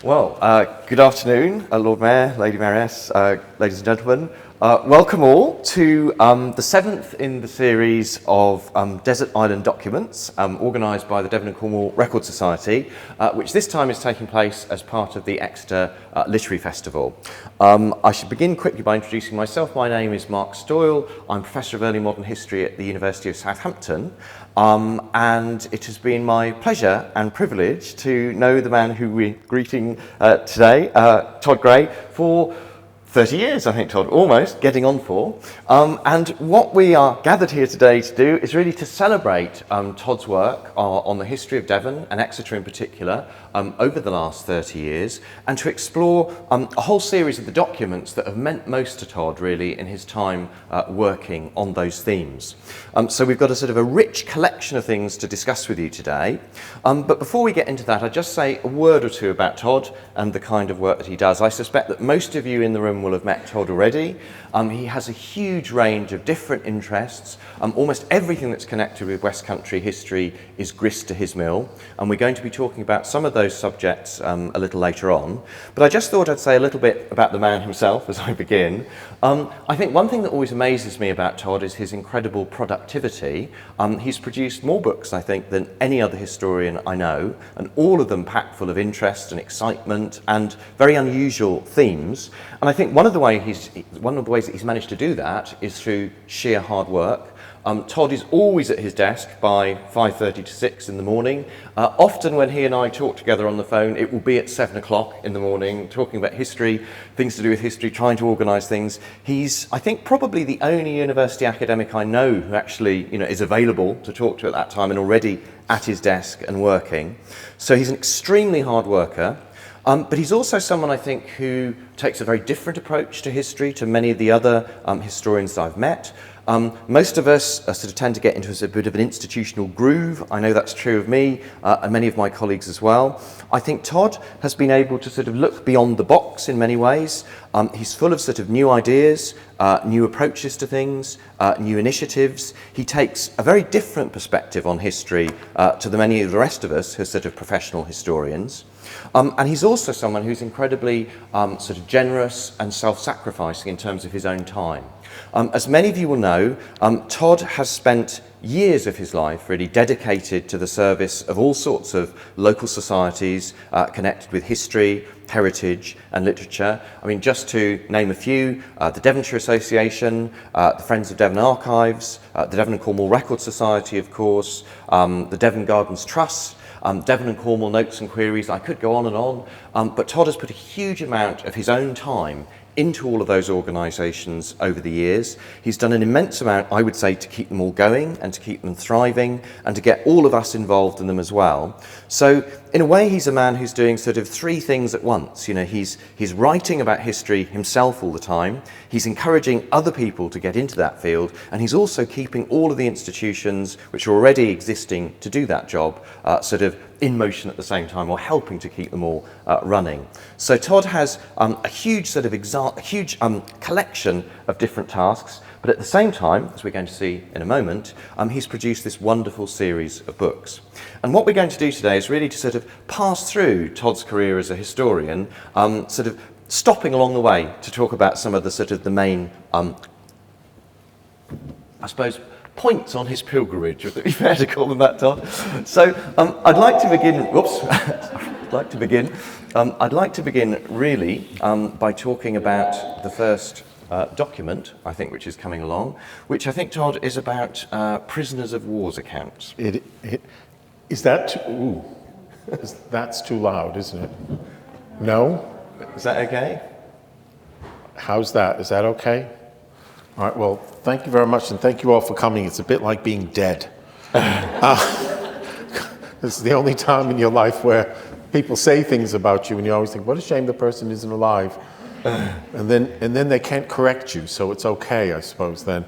Well, good afternoon, Lord Mayor, Lady Mayoress, ladies and gentlemen. Welcome all to the seventh in the series of Desert Island Documents organised by the Devon and Cornwall Record Society, which this time is taking place as part of the Exeter Literary Festival. I should begin quickly by introducing myself. My name is Mark Stoyle. I'm Professor of Early Modern History at the University of Southampton. And it has been my pleasure and privilege to know the man who we're greeting today, Todd Gray, for 30 years, I think, Todd, almost, getting on for. And what we are gathered here today to do is really to celebrate Todd's work on the history of Devon and Exeter in particular over the last 30 years, and to explore a whole series of the documents that have meant most to Todd, really, in his time working on those themes. So we've got a sort of a rich collection of things to discuss with you today. But before we get into that, I'd just say a word or two about Todd and the kind of work that he does. I suspect that most of you in the room will have met Todd already. He has a huge range of different interests. Almost everything that's connected with West Country history is grist to his mill, and we're going to be talking about some of those subjects a little later on. But I just thought I'd say a little bit about the man himself as I begin. I think one thing that always amazes me about Todd is his incredible productivity. He's produced more books, I think, than any other historian I know, and all of them packed full of interest and excitement and very unusual themes. And I think one of the ways that he's managed to do that is through sheer hard work. Todd is always at his desk by 5:30 to 6 in the morning. Often when he and I talk together on the phone, it will be at 7 o'clock in the morning, talking about history, things to do with history, trying to organise things. He's, I think, probably the only university academic I know who actually, is available to talk to at that time and already at his desk and working. So he's an extremely hard worker. But he's also someone, I think, who takes a very different approach to history to many of the other historians that I've met. Most of us sort of tend to get into a bit of an institutional groove. I know that's true of me and many of my colleagues as well. I think Todd has been able to sort of look beyond the box in many ways. He's full of sort of new ideas, new approaches to things, new initiatives. He takes a very different perspective on history to the many of the rest of us who are sort of professional historians. And he's also someone who's incredibly sort of generous and self-sacrificing in terms of his own time. As many of you will know, Todd has spent years of his life really dedicated to the service of all sorts of local societies connected with history, heritage and literature. I mean, just to name a few, the Devonshire Association, the Friends of Devon Archives, the Devon and Cornwall Records Society, of course, the Devon Gardens Trust, Devon and Cornwall Notes and Queries. I could go on and on, but Todd has put a huge amount of his own time into all of those organisations over the years. He's done an immense amount, I would say, to keep them all going and to keep them thriving and to get all of us involved in them as well. So in a way, he's a man who's doing sort of three things at once. He's writing about history himself all the time. He's encouraging other people to get into that field, and he's also keeping all of the institutions which are already existing to do that job sort of in motion at the same time, or helping to keep them all running. So Todd has a huge sort of collection of different tasks, but at the same time, as we're going to see in a moment, he's produced this wonderful series of books. And what we're going to do today is really to sort of pass through Todd's career as a historian, sort of stopping along the way to talk about some of the sort of the main, I suppose, points on his pilgrimage, would it be fair to call them that, Todd? So I'd like to begin, I'd like to begin really by talking about the first document, I think, which is coming along, which I think, Todd, is about prisoners of war's accounts. That's too loud, isn't it? No? Is that okay? How's that? Is that okay? All right, well, thank you very much, and thank you all for coming. It's a bit like being dead. This is the only time in your life where people say things about you, and you always think, what a shame the person isn't alive. And then they can't correct you, so it's okay, I suppose, then.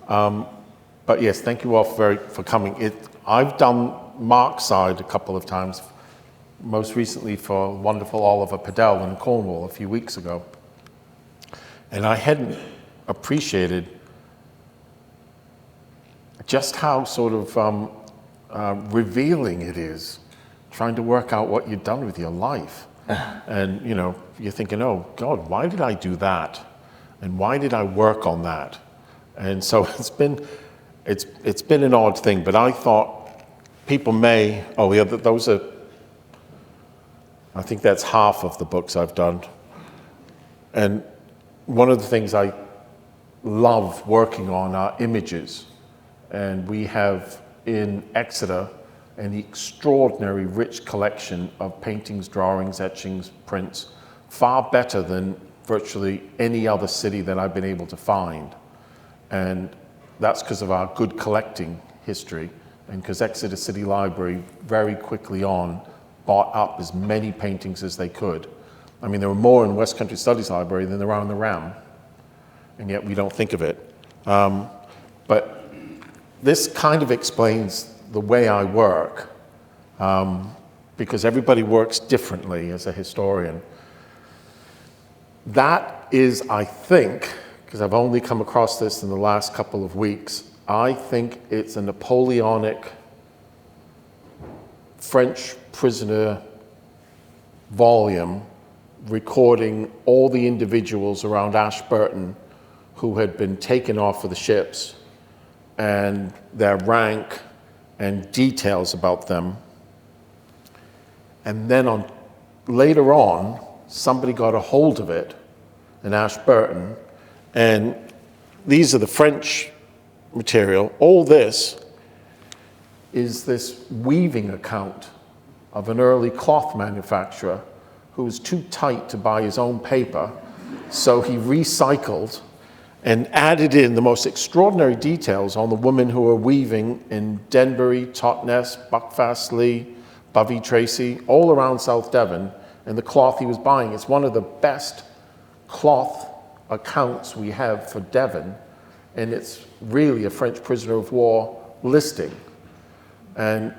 But yes, thank you all for coming. I've done Mark's side a couple of times, most recently for wonderful Oliver Padell in Cornwall a few weeks ago. And I hadn't appreciated just how sort of revealing it is trying to work out what you've done with your life. And, you know, you're thinking, oh, God, why did I do that? And why did I work on that? And so it's been an odd thing, but I thought people may, oh, yeah, those are, I think that's half of the books I've done. And one of the things I love working on are images. And we have in Exeter an extraordinary rich collection of paintings, drawings, etchings, prints, far better than virtually any other city that I've been able to find. And that's because of our good collecting history, and because Exeter City Library very quickly on bought up as many paintings as they could. I mean, there were more in West Country Studies Library than there are in the RAM, and yet we don't think of it. But this kind of explains the way I work, because everybody works differently as a historian. That is, I think, because I've only come across this in the last couple of weeks, I think it's a Napoleonic French prisoner volume recording all the individuals around Ashburton who had been taken off of the ships and their rank and details about them. And then later on, somebody got a hold of it in Ashburton, and these are the French material. All this is this weaving account of an early cloth manufacturer who was too tight to buy his own paper, so he recycled and added in the most extraordinary details on the women who were weaving in Denbury, Totnes, Buckfast Lee, Bovey Tracy, all around South Devon, and the cloth he was buying. It's one of the best cloth accounts we have for Devon, and it's really a French prisoner of war listing. And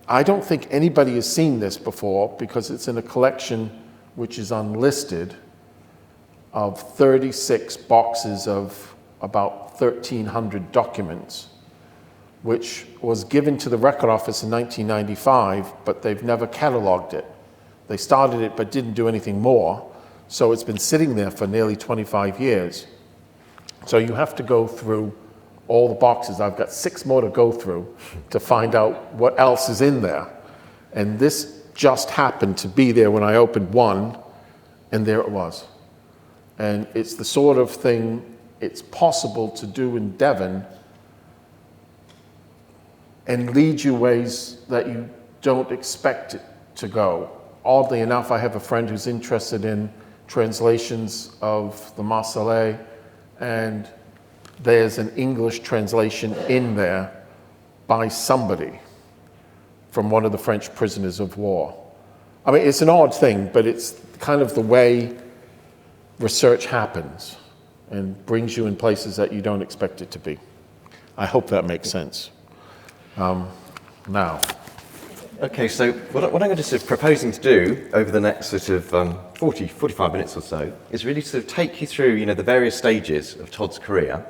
I don't think anybody has seen this before, because it's in a collection which is unlisted of 36 boxes of about 1,300 documents, which was given to the Record Office in 1995, but they've never cataloged it. They started it but didn't do anything more, so it's been sitting there for nearly 25 years. So you have to go through all the boxes. I've got 6 more to go through to find out what else is in there. And this just happened to be there when I opened one, and there it was. And it's the sort of thing it's possible to do in Devon and lead you ways that you don't expect it to go. Oddly enough, I have a friend who's interested in translations of the Marseillaise, and there's an English translation in there by somebody from one of the French prisoners of war. I mean, it's an odd thing, but it's kind of the way research happens and brings you in places that you don't expect it to be. I hope that makes sense. Now. Okay, so what I'm going to sort of proposing to do over the next sort of 45 minutes or so is really sort of take you through, you know, the various stages of Todd's career.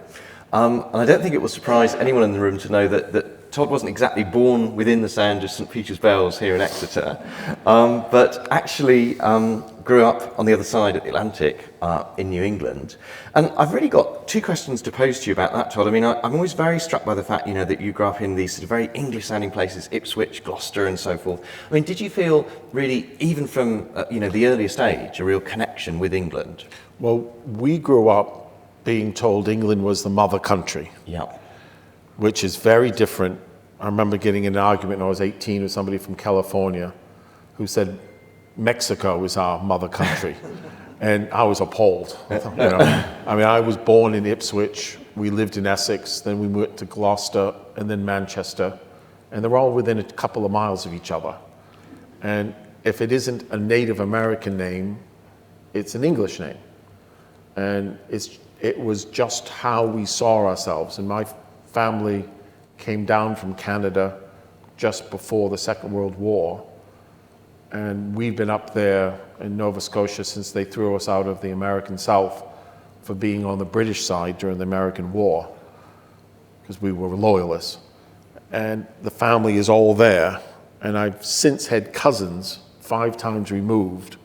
And I don't think it will surprise anyone in the room to know that Todd wasn't exactly born within the sound of St Peter's Bells here in Exeter, but actually grew up on the other side of the Atlantic in New England. And I've really got 2 questions to pose to you about that, Todd. I mean, I'm always very struck by the fact, you know, that you grew up in these sort of very English-sounding places, Ipswich, Gloucester, and so forth. I mean, did you feel really, even from you know, the earliest age, a real connection with England? Well, we grew up being told England was the mother country. Yeah. Which is very different. I remember getting in an argument when I was 18 with somebody from California who said Mexico is our mother country. And I was appalled. You know? I mean, I was born in Ipswich, we lived in Essex, then we went to Gloucester, and then Manchester, and they're all within a couple of miles of each other. And if it isn't a Native American name, it's an English name. And it was just how we saw ourselves. And my family came down from Canada just before the Second World War. And we've been up there in Nova Scotia since they threw us out of the American South for being on the British side during the American War, because we were loyalists. And the family is all there. And I've since had cousins 5 times removed,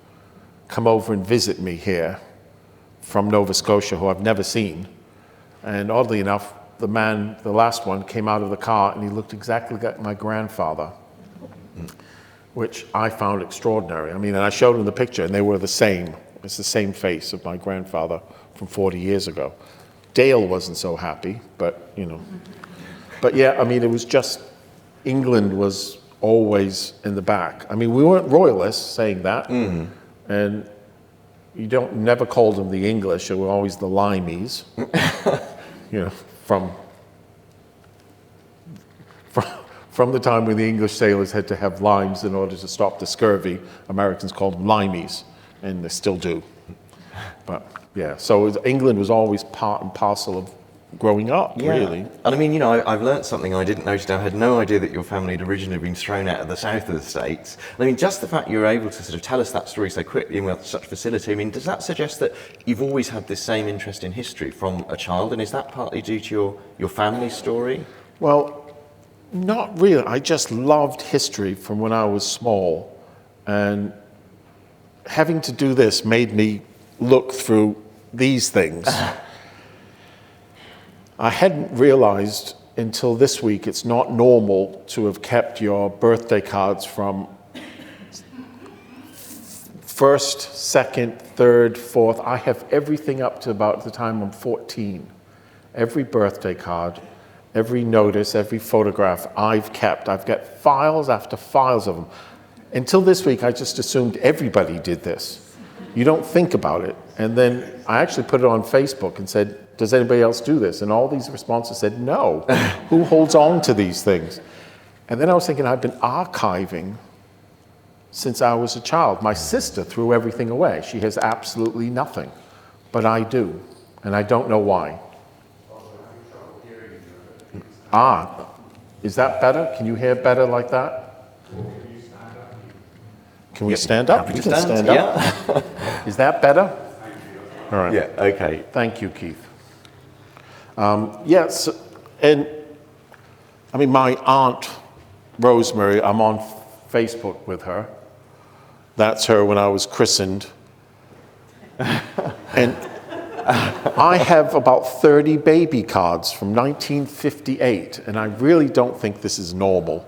come over and visit me here from Nova Scotia, who I've never seen. And oddly enough, the last one, came out of the car and he looked exactly like my grandfather, which I found extraordinary. I mean, and I showed him the picture and they were the same. It's the same face of my grandfather from 40 years ago. Dale wasn't so happy, but, you know. But yeah, I mean, it was just, England was always in the back. I mean, we weren't royalists saying that. And you never called them the English, they were always the Limeys. You know, from the time when the English sailors had to have limes in order to stop the scurvy, Americans called them limeys, and they still do. But yeah, so England was always part and parcel of growing up, really. And I mean, you know, I've learnt something I didn't notice. I had no idea that your family had originally been thrown out of the south of the States. I mean, just the fact you were able to sort of tell us that story so quickly and with such facility, I mean, does that suggest that you've always had this same interest in history from a child? And is that partly due to your family story? Well, not really. I just loved history from when I was small. And having to do this made me look through these things. I hadn't realized until this week it's not normal to have kept your birthday cards from 1st, 2nd, 3rd, 4th. I have everything up to about the time I'm 14. Every birthday card, every notice, every photograph I've kept. I've got files after files of them. Until this week, I just assumed everybody did this. You don't think about it. And then I actually put it on Facebook and said, does anybody else do this? And all these responses said, no. Who holds on to these things? And then I was thinking, I've been archiving since I was a child. My sister threw everything away. She has absolutely nothing, but I do, and I don't know why. Is that better? Can you hear better like that? Can we stand up? We can stand up. Yeah. Is that better? All right. Yeah, okay. Thank you, Keith. Yes, and I mean, my aunt Rosemary, I'm on Facebook with her. That's her when I was christened. And I have about 30 baby cards from 1958, and I really don't think this is normal.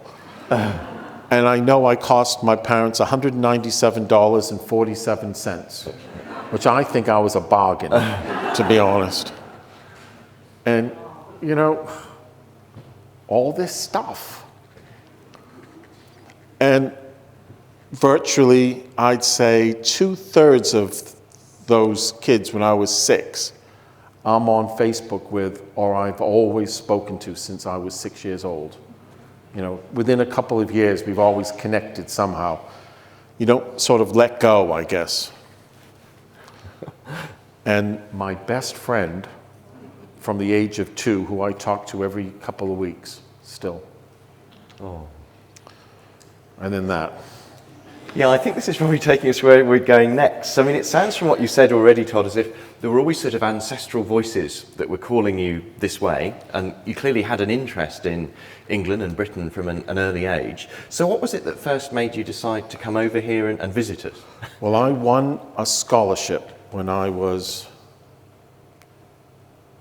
And I know I cost my parents $197.47, which I think I was a bargain, to be honest. And, you know, all this stuff. And virtually, I'd say 2/3 of those kids when I was 6, I'm on Facebook with, or I've always spoken to since I was 6 years old. You know, within a couple of years, we've always connected somehow. You don't sort of let go, I guess. And my best friend from the age of 2, who I talk to every couple of weeks, still. Oh. And then that. Yeah, I think this is probably taking us where we're going next. I mean, it sounds from what you said already, Todd, as if there were always sort of ancestral voices that were calling you this way, and you clearly had an interest in England and Britain from an early age. So what was it that first made you decide to come over here and visit us? Well, I won a scholarship when I was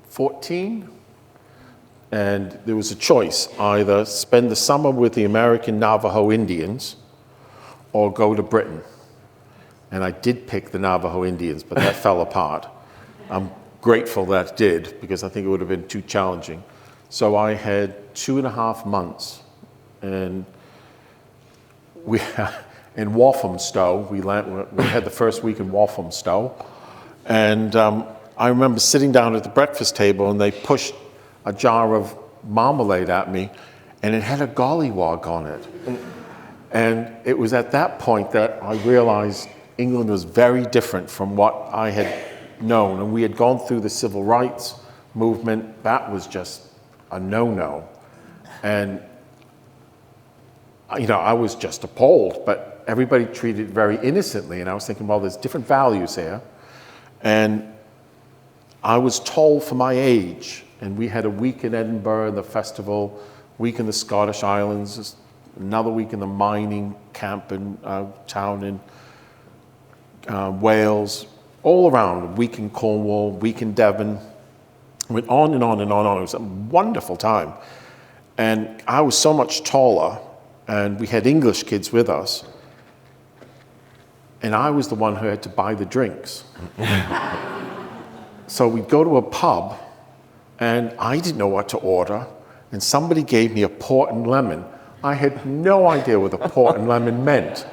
14, and there was a choice, either spend the summer with the American Navajo Indians or go to Britain. And I did pick the Navajo Indians, but that fell apart. I'm grateful that did, because I think it would have been too challenging. So I had 2.5 months, and we in Walthamstow, we had the first week in Walthamstow, and I remember sitting down at the breakfast table and they pushed a jar of marmalade at me and it had a gollywog on it. And it was at that point that I realized England was very different from what I had known. And we had gone through the civil rights movement. That was just a no-no. And, you know, I was just appalled, but everybody treated it very innocently. And I was thinking, well, there's different values here. And I was told for my age, and we had a week in Edinburgh, the festival, week in the Scottish Islands, another week in the mining camp in town in Wales, all around, a week in Cornwall, week in Devon. Went on and on and on and on. It was a wonderful time. And I was so much taller, and we had English kids with us, and I was the one who had to buy the drinks. So we'd go to a pub, and I didn't know what to order, and somebody gave me a port and lemon. I had no idea what a port and lemon meant.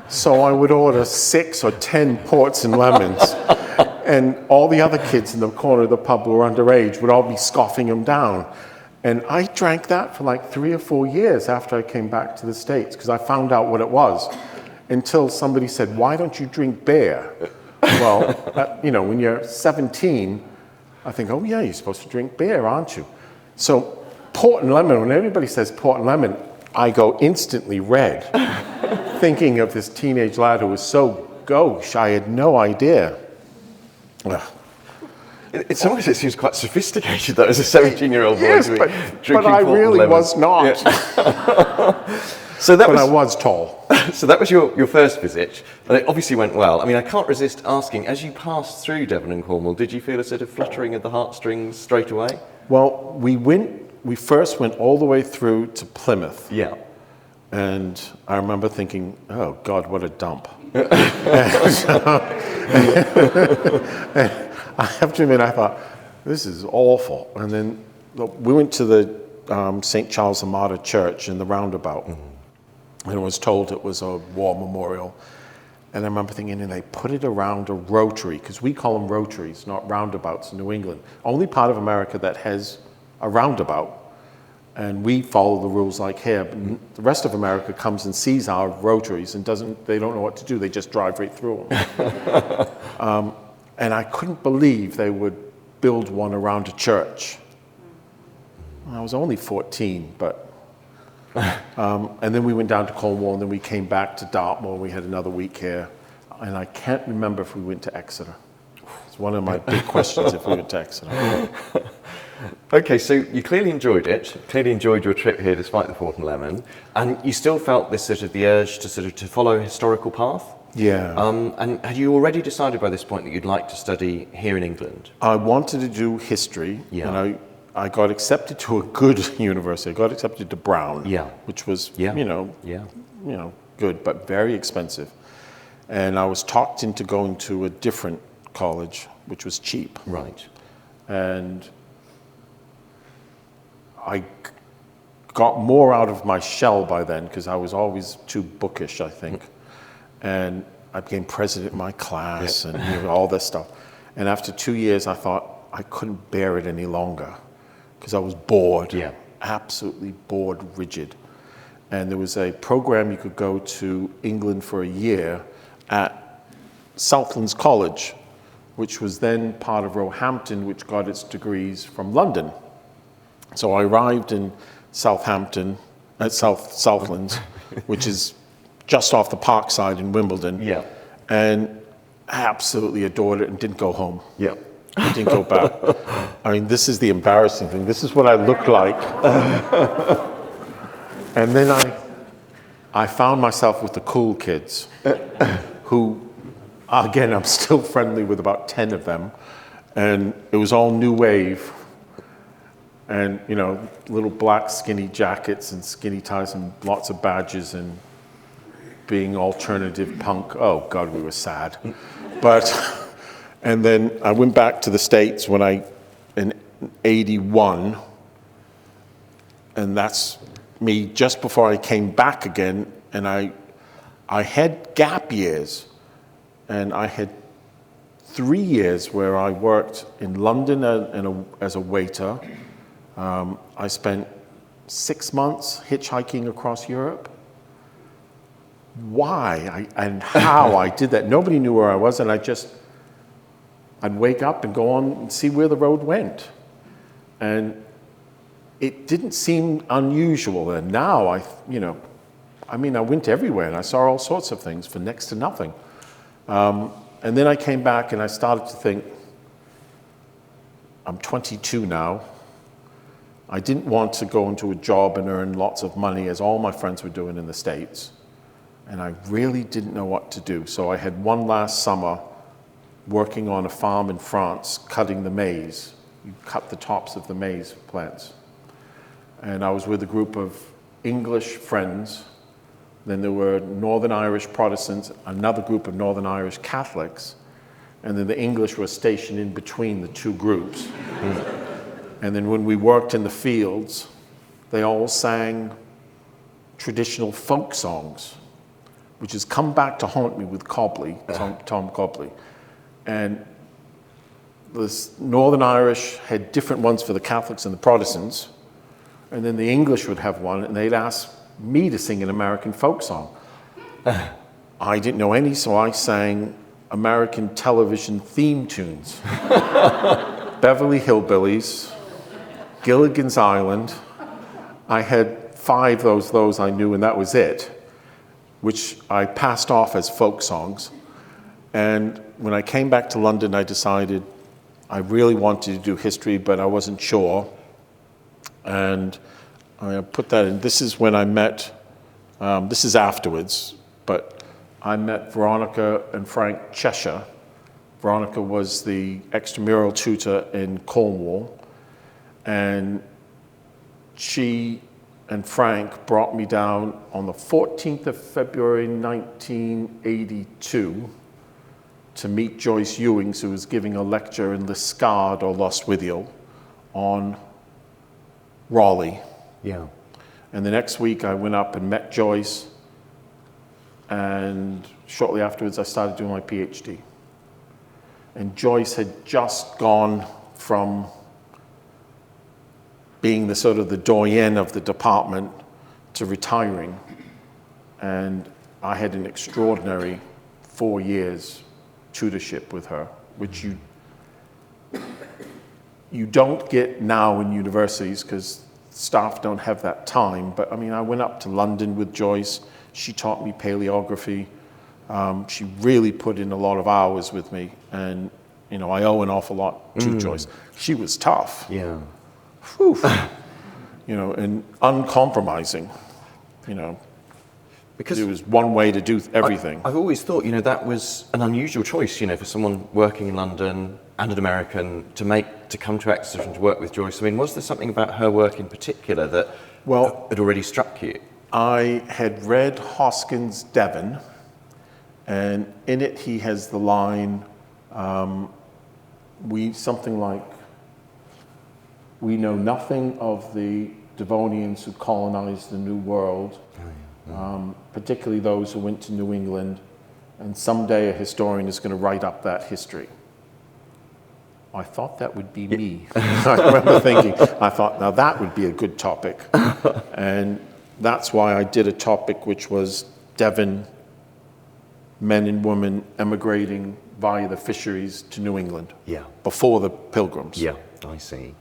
So I would order 6 or 10 ports and lemons, and all the other kids in the corner of the pub who were underage would all be scoffing them down. And I drank that for like 3 or 4 years after I came back to the States, because I found out what it was, until somebody said, why don't you drink beer? Well, when you're 17, I think, oh yeah, you're supposed to drink beer, aren't you? So port and lemon, when everybody says port and lemon, I go instantly red, thinking of this teenage lad who was so gauche, I had no idea. It seems quite sophisticated, though, as a 17-year-old boy yes, to be drinking but I really lemon. was not. Yeah. I was tall. So that was your first visit, and it obviously went well. I mean, I can't resist asking, as you passed through Devon and Cornwall, did you feel a sort of fluttering of the heartstrings straight away? Well, we first went all the way through to Plymouth. Yeah. And I remember thinking, oh God, what a dump. I have to admit, I thought, this is awful. And then we went to the St. Charles the Martyr Church in the roundabout, and I was told it was a war memorial. And I remember thinking, and they put it around a rotary, because we call them rotaries, not roundabouts in New England. Only part of America that has a roundabout. And we follow the rules like here. But the rest of America comes and sees our rotaries and they don't know what to do. They just drive right through them. And I couldn't believe they would build one around a church. I was only 14, but... and then we went down to Cornwall, and then we came back to Dartmoor. We had another week here. And I can't remember if we went to Exeter. It's one of my big questions, if we went to Exeter. Okay, so you clearly enjoyed it, clearly enjoyed your trip here despite the port and lemon, and you still felt this sort of the urge to follow a historical path? Yeah. And had you already decided by this point that you'd like to study here in England? I wanted to do history, and I got accepted to a good university. I got accepted to Brown, which was, good, but very expensive. And I was talked into going to a different college, which was cheap. Right. And I got more out of my shell by then, because I was always too bookish, I think. And I became president of my class and all this stuff. And after 2 years, I thought I couldn't bear it any longer, because I was bored, absolutely bored, rigid. And there was a program you could go to England for a year at Southlands College, which was then part of Roehampton, which got its degrees from London. So I arrived in Southampton, at Southlands, which is just off the Parkside in Wimbledon, and absolutely adored it and didn't go home. I didn't go back. I mean, this is the embarrassing thing. This is what I look like. And then I found myself with the cool kids, who, again, I'm still friendly with about 10 of them, and it was all new wave. And, little black skinny jackets and skinny ties and lots of badges and being alternative punk. Oh, God, we were sad. And then I went back to the States in 81, and that's me just before I came back again, and I had gap years, and I had 3 years where I worked in London as a waiter. I spent 6 months hitchhiking across Europe. Why and how I did that, nobody knew where I was, and I'd wake up and go on and see where the road went. And it didn't seem unusual. And now I went everywhere and I saw all sorts of things for next to nothing. And then I came back and I started to think, I'm 22 now. I didn't want to go into a job and earn lots of money as all my friends were doing in the States. And I really didn't know what to do. So I had one last summer working on a farm in France, cutting the maize. You cut the tops of the maize plants. And I was with a group of English friends. Then there were Northern Irish Protestants, another group of Northern Irish Catholics, and then the English were stationed in between the two groups. And then when we worked in the fields, they all sang traditional folk songs, which has come back to haunt me with Cobley, Tom Cobley. And the Northern Irish had different ones for the Catholics and the Protestants, and then the English would have one, and they'd ask me to sing an American folk song. I didn't know any, so I sang American television theme tunes. Beverly Hillbillies, Gilligan's Island. I had 5 of those I knew, and that was it, which I passed off as folk songs. And when I came back to London, I decided I really wanted to do history, but I wasn't sure. And I put that in. This is when I met, this is afterwards, but I met Veronica and Frank Cheshire. Veronica was the extramural tutor in Cornwall, and she and Frank brought me down on the 14th of February 1982 to meet Joyce Ewings, who was giving a lecture in Liscard or Lostwithiel on Raleigh. Yeah. And the next week I went up and met Joyce, and shortly afterwards I started doing my PhD. And Joyce had just gone from being the sort of the doyen of the department to retiring. And I had an extraordinary 4 years tutorship with her, which you don't get now in universities because staff don't have that time. But I mean, I went up to London with Joyce. She taught me paleography. She really put in a lot of hours with me. And, you know, I owe an awful lot to Joyce. She was tough. Yeah. Whew. You know, and uncompromising, you know. Because it was one way to do everything. I've always thought, you know, that was an unusual choice, you know, for someone working in London and an American to come to Exeter and to work with Joyce. I mean, was there something about her work in particular that had already struck you? I had read Hoskins' Devon, and in it he has the line, something like, "We know nothing of the Devonians who colonized the New World, particularly those who went to New England, and someday a historian is going to write up that history." I thought that would be me. I remember thinking, I thought, now that would be a good topic. And that's why I did a topic which was Devon men and women emigrating via the fisheries to New England. Yeah. Before the Pilgrims. Yeah, I see.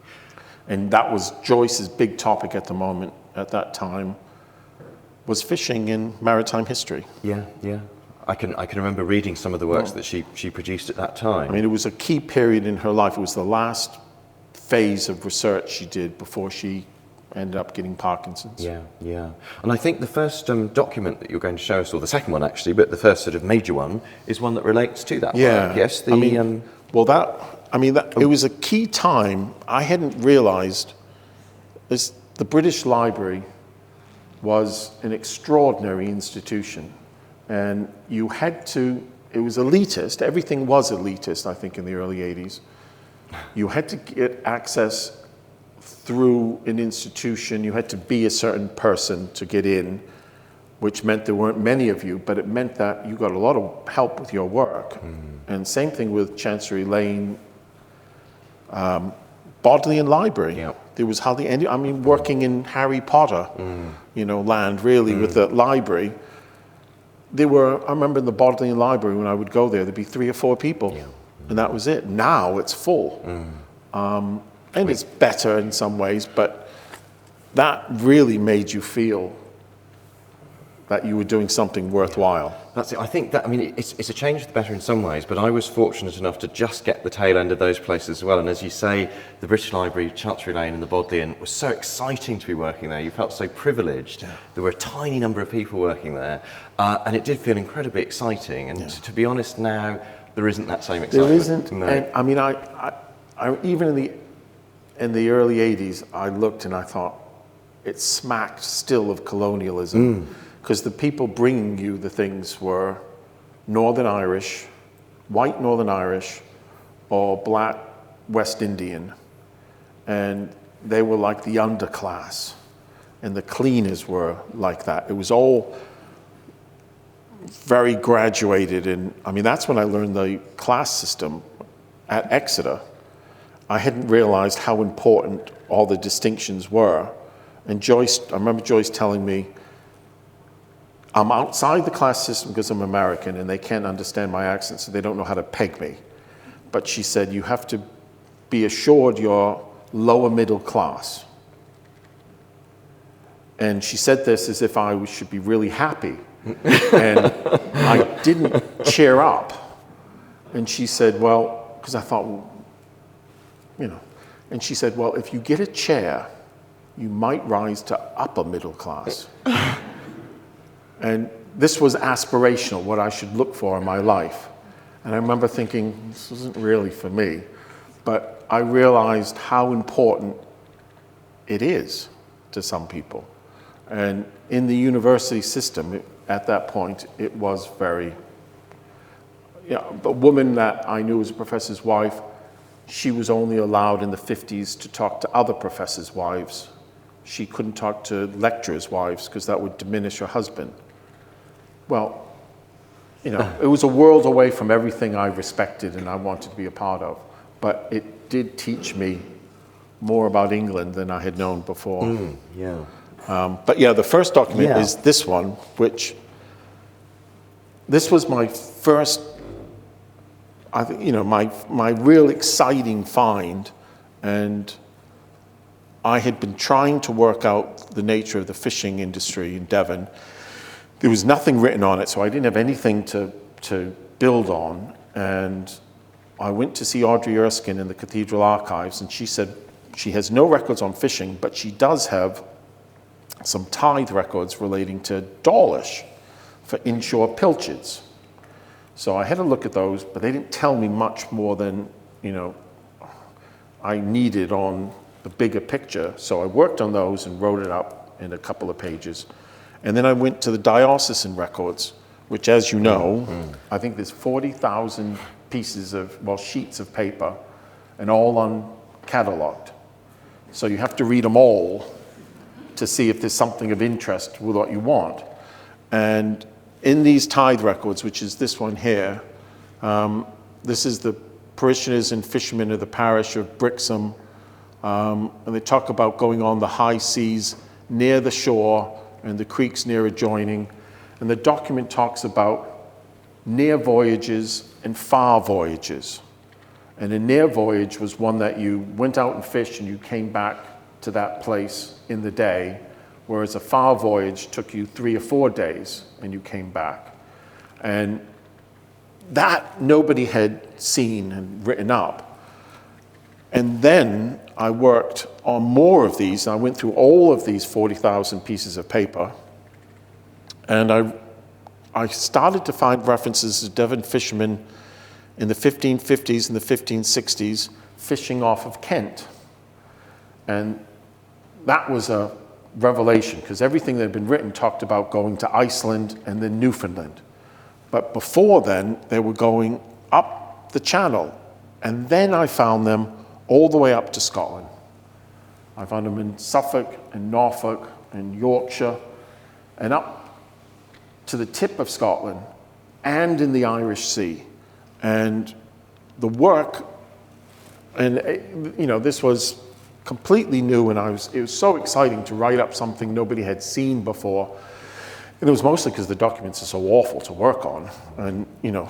And that was Joyce's big topic at the moment, at that time, was fishing in maritime history. Yeah, yeah. I can remember reading some of the works that she produced at that time. I mean, it was a key period in her life. It was the last phase of research she did before she ended up getting Parkinson's. Yeah, yeah. And I think the first document that you're going to show us, or the second one actually, but the first sort of major one, is one that relates to that work. Yes, it was a key time. I hadn't realized this. The British Library was an extraordinary institution, and you had to, it was elitist. Everything was elitist, I think, in the early 80s. You had to get access through an institution. You had to be a certain person to get in, which meant there weren't many of you, but it meant that you got a lot of help with your work. And same thing with Chancery Lane, Bodleian Library. Yeah. There was hardly any, I mean, working in Harry Potter, land really with the library. I remember in the Bodleian Library when I would go there, there'd be 3 or 4 people, and that was it. Now it's full. And it's better in some ways, but that really made you feel that you were doing something worthwhile. That's it. I think that, I mean, it's a change for the better in some ways, but I was fortunate enough to just get the tail end of those places as well. And as you say, the British Library, Chancery Lane and the Bodleian was so exciting to be working there. You felt so privileged. Yeah. There were a tiny number of people working there, and it did feel incredibly exciting. And to be honest now, there isn't that same excitement. There isn't. No. And, I mean, I even in the early 80s, I looked and I thought, it smacked still of colonialism. Because the people bringing you the things were Northern Irish, white Northern Irish, or black West Indian. And they were like the underclass. And the cleaners were like that. It was all very graduated. And I mean, that's when I learned the class system at Exeter. I hadn't realized how important all the distinctions were. And I remember Joyce telling me, I'm outside the class system because I'm American and they can't understand my accent, so they don't know how to peg me. But she said, you have to be assured you're lower middle class. And she said this as if I should be really happy. And I didn't cheer up. And she said, well, because I thought, well, you know. And she said, well, if you get a chair, you might rise to upper middle class. And this was aspirational, what I should look for in my life. And I remember thinking, this isn't really for me. But I realized how important it is to some people. And in the university system, at that point, it was very, the woman that I knew was a professor's wife, she was only allowed in the 50s to talk to other professors' wives. She couldn't talk to lecturers' wives because that would diminish her husband. Well, it was a world away from everything I respected and I wanted to be a part of. But it did teach me more about England than I had known before. But yeah, the first document is this one, which this was my first, I think, my real exciting find. And I had been trying to work out the nature of the fishing industry in Devon. There was nothing written on it, so I didn't have anything to build on. And I went to see Audrey Erskine in the Cathedral Archives, and she said she has no records on fishing, but she does have some tithe records relating to Dawlish for inshore pilchards. So I had a look at those, but they didn't tell me much more than, I needed on the bigger picture. So I worked on those and wrote it up in a couple of pages. And then I went to the Diocesan Records, which, as you know, I think there's 40,000 pieces sheets of paper, and all uncatalogued. So you have to read them all to see if there's something of interest with what you want. And in these tithe records, which is this one here, this is the parishioners and fishermen of the parish of Brixham, and they talk about going on the high seas near the shore and the creeks near adjoining. And the document talks about near voyages and far voyages. And a near voyage was one that you went out and fished and you came back to that place in the day, whereas a far voyage took you 3 or 4 days and you came back. And that nobody had seen and written up. And then I worked on more of these. I went through all of these 40,000 pieces of paper, and I started to find references to Devon fishermen in the 1550s and the 1560s fishing off of Kent. And that was a revelation, because everything that had been written talked about going to Iceland and then Newfoundland. But before then, they were going up the channel. And then I found them all the way up to Scotland. I found them in Suffolk and Norfolk and Yorkshire and up to the tip of Scotland and in the Irish Sea. And the work, and this was completely new, and it was so exciting to write up something nobody had seen before. And it was mostly because the documents are so awful to work on. And,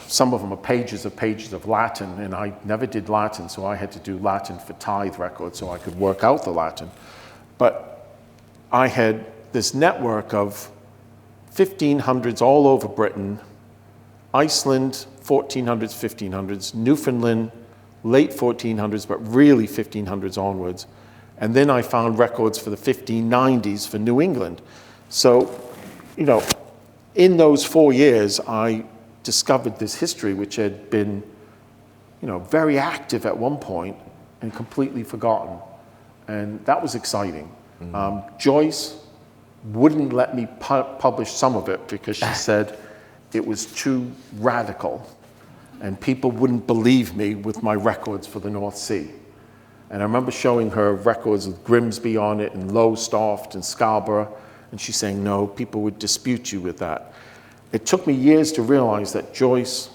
some of them are pages of Latin, and I never did Latin, so I had to do Latin for tithe records so I could work out the Latin. But I had this network of 1500s all over Britain, Iceland, 1400s, 1500s, Newfoundland, late 1400s, but really 1500s onwards. And then I found records for the 1590s for New England. So, you know, in those 4 years, I discovered this history which had been, you know, very active at one point and completely forgotten. And that was exciting. Joyce wouldn't let me publish some of it because she said it was too radical and people wouldn't believe me with my records for the North Sea. And I remember showing her records with Grimsby on it and Lowestoft and Scarborough, and she's saying, no, people would dispute you with that. It took me years to realize that Joyce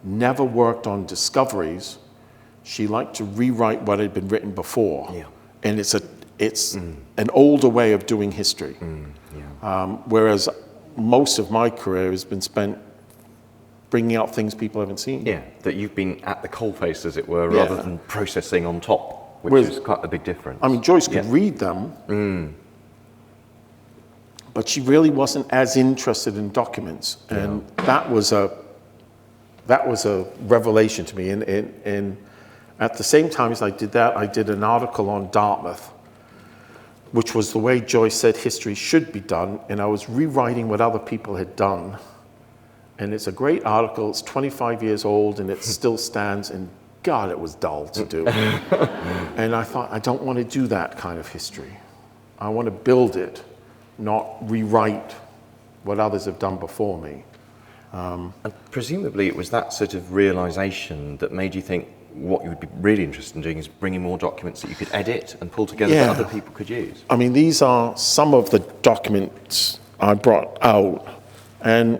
never worked on discoveries. She liked to rewrite what had been written before. Yeah. And it's an older way of doing history. Whereas most of my career has been spent bringing out things people haven't seen. Yeah, that you've been at the coalface, as it were, rather than processing on top, which is quite a big difference. I mean, Joyce could read them, but she really wasn't as interested in documents. And that was a revelation to me. And at the same time as I did that, I did an article on Dartmouth, which was the way Joyce said history should be done. And I was rewriting what other people had done. And it's a great article. It's 25 years old and it still stands. And God, it was dull to do. And I thought, I don't want to do that kind of history. I want to build it, not rewrite what others have done before me. And presumably it was that sort of realization that made you think what you would be really interested in doing is bringing more documents that you could edit and pull together that other people could use. I mean, these are some of the documents I brought out. And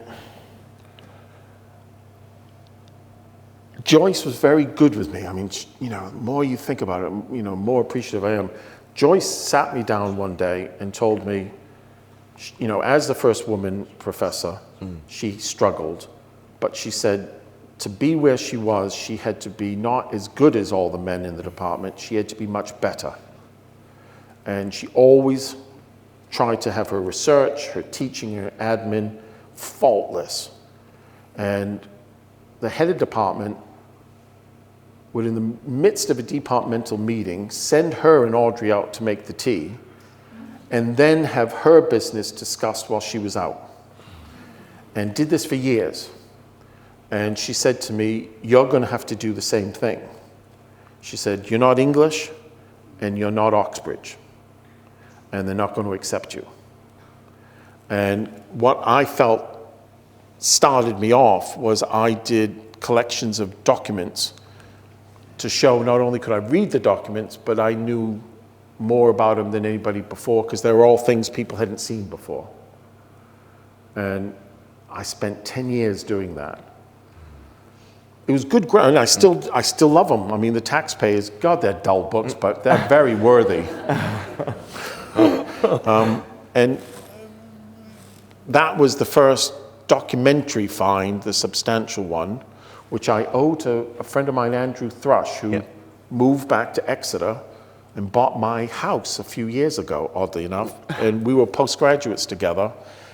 Joyce was very good with me. I mean, you know, the more you think about it, you know, more appreciative I am. Joyce sat me down one day and told me, you know, as the first woman professor, she struggled, but she said to be where she was, she had to be not as good as all the men in the department, she had to be much better. And she always tried to have her research, her teaching, her admin faultless. And the head of department would, in the midst of a departmental meeting, send her and Audrey out to make the tea, and then have her business discussed while she was out. And did this for years. And she said to me, you're going to have to do the same thing. She said, you're not English and you're not Oxbridge, and they're not going to accept you. And what I felt started me off was I did collections of documents to show not only could I read the documents, but I knew more about them than anybody before, because they were all things people hadn't seen before. And I spent 10 years doing that. It was good ground. I still love them. I mean, the taxpayers, God, they're dull books, but they're very worthy. And that was the first documentary find, the substantial one, which I owe to a friend of mine, Andrew Thrush, who moved back to Exeter and bought my house a few years ago, oddly enough. And we were postgraduates together.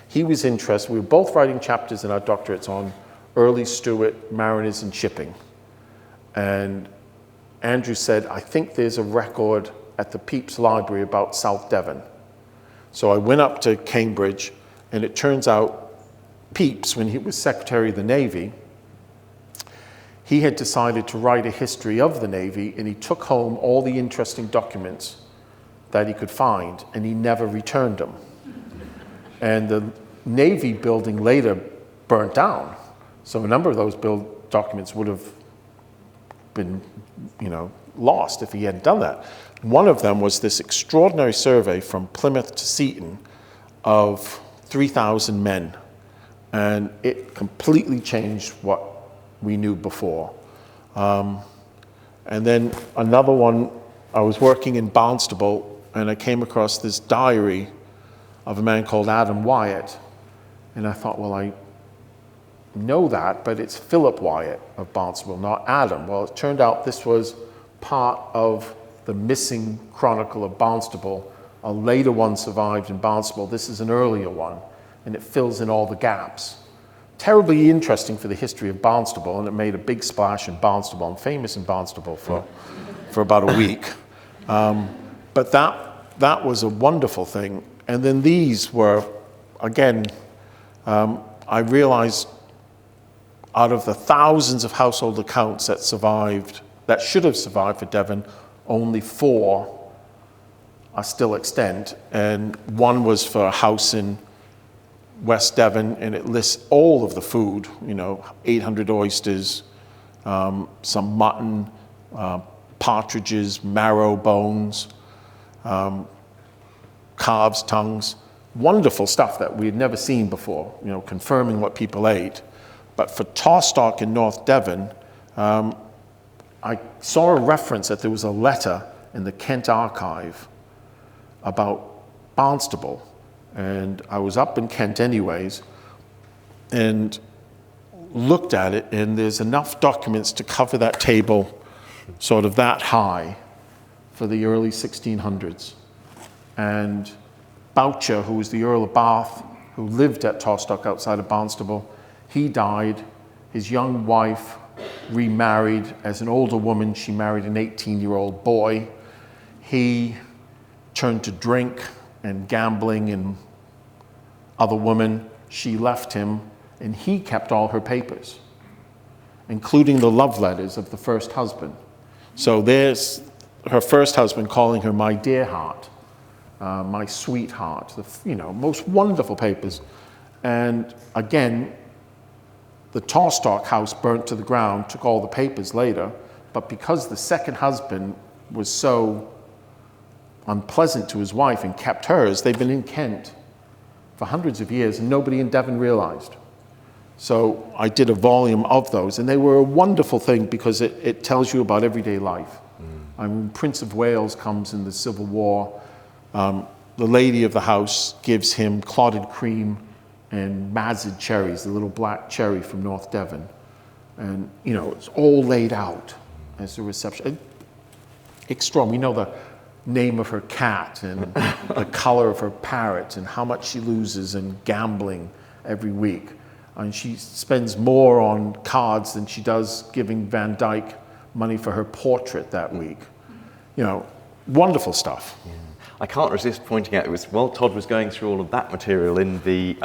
He was interested. We were both writing chapters in our doctorates on early Stuart mariners and shipping. And Andrew said, I think there's a record at the Pepys Library about South Devon. So I went up to Cambridge, and it turns out Pepys, when he was Secretary of the Navy, he had decided to write a history of the Navy, and he took home all the interesting documents that he could find, and he never returned them. And the Navy building later burnt down. So a number of those documents would have been, you know, lost if he hadn't done that. One of them was this extraordinary survey from Plymouth to Seaton of 3,000 men. And it completely changed what we knew before. And then another one, I was working in Barnstable, and I came across this diary of a man called Adam Wyatt. And I thought, well, I know that, but it's Philip Wyatt of Barnstable, not Adam. Well, it turned out this was part of the missing Chronicle of Barnstable. A later one survived in Barnstable. This is an earlier one. and it fills in all the gaps. Terribly interesting for the history of Barnstable, and it made a big splash in Barnstable. I'm famous in Barnstable for about a week. But that was a wonderful thing. And then these were, again, I realized out of the thousands of household accounts that survived, that should have survived for Devon, only 4 are still extant. And one was for a house in West Devon, and it lists all of the food, 800 oysters, some mutton, partridges, marrow bones, calves' tongues, wonderful stuff that we had never seen before, confirming what people ate. But for Tavistock in North Devon, I saw a reference that there was a letter in the Kent archive about Barnstable. And I was up in Kent anyways, and looked at it, and there's enough documents to cover that table sort of that high for the early 1600s. And Boucher, who was the Earl of Bath, who lived at Tavistock outside of Barnstable, he died. His young wife remarried as an older woman. She married an 18-year-old boy. He turned to drink and gambling and other women. She left him, and he kept all her papers, including the love letters of the first husband. So there's her first husband calling her my dear heart, my sweetheart, most wonderful papers. And again, the Tavistock house burnt to the ground, took all the papers later, but because the second husband was so unpleasant to his wife and kept hers, they've been in Kent for hundreds of years, and nobody in Devon realized. So I did a volume of those, and they were a wonderful thing because it tells you about everyday life. I mean, Prince of Wales comes in the Civil War. The lady of the house gives him clotted cream and mazid cherries, the little black cherry from North Devon. And, it's all laid out as a reception. Extraordinary. We know the name of her cat and the color of her parrot and how much she loses in gambling every week. And she spends more on cards than she does giving Van Dyke money for her portrait that week. Wonderful stuff. Yeah. I can't resist pointing out, it was while Todd was going through all of that material in the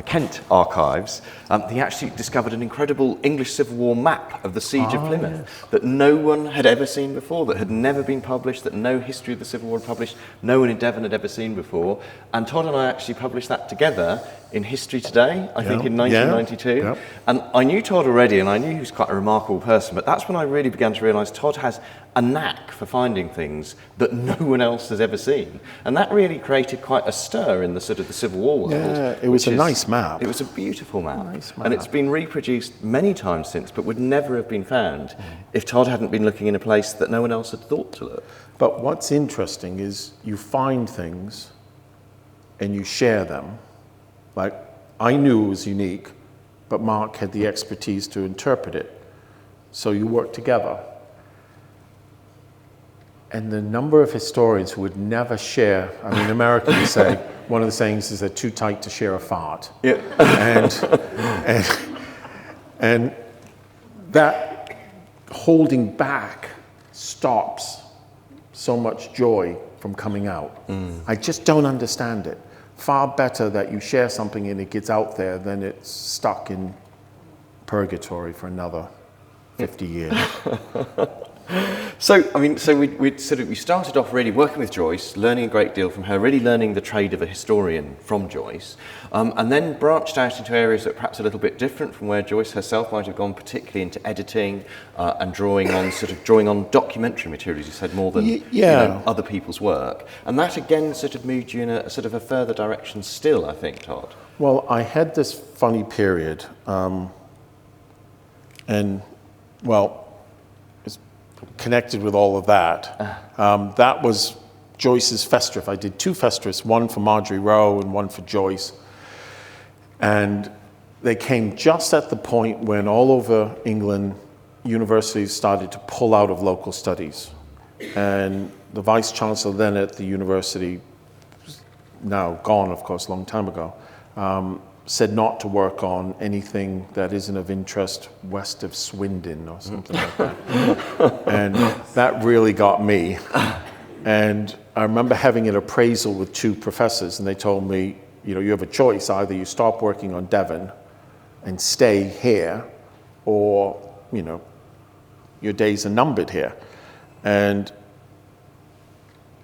Kent archives, he actually discovered an incredible English Civil War map of the Siege of Plymouth that no one had ever seen before, that had never been published, that no history of the Civil War had published, no one in Devon had ever seen before. And Todd and I actually published that together in History Today, I think in 1992. Yeah. And I knew Todd already, and I knew he was quite a remarkable person, but that's when I really began to realise Todd has a knack for finding things that no one else has ever seen. And that really created quite a stir in the sort of the Civil War world. Yeah, it was a nice map. It was a beautiful map. Nice map. And it's been reproduced many times since, but would never have been found if Todd hadn't been looking in a place that no one else had thought to look. But what's interesting is you find things and you share them. Like, I knew it was unique, but Mark had the expertise to interpret it. So you work together. And the number of historians who would never share, Americans say, one of the sayings is they're too tight to share a fart. Yeah. And that holding back stops so much joy from coming out. I just don't understand it. Far better that you share something and it gets out there than it's stuck in purgatory for another 50 years. So we started off really working with Joyce, learning a great deal from her, really learning the trade of a historian from Joyce, and then branched out into areas that are perhaps a little bit different from where Joyce herself might have gone, particularly into editing and drawing on documentary materials. You said more than other people's work, and that again sort of moved you in a sort of a further direction still, I think, Todd. Well, I had this funny period, connected with all of that. That was Joyce's Festive. I did 2 Festives, one for Marjorie Rowe and one for Joyce. And they came just at the point when all over England, universities started to pull out of local studies. And the Vice Chancellor then at the university, now gone, of course, a long time ago, said not to work on anything that isn't of interest west of Swindon or something like that. And that really got me. And I remember having an appraisal with 2 professors, and they told me, you have a choice. Either you stop working on Devon and stay here, or, your days are numbered here. And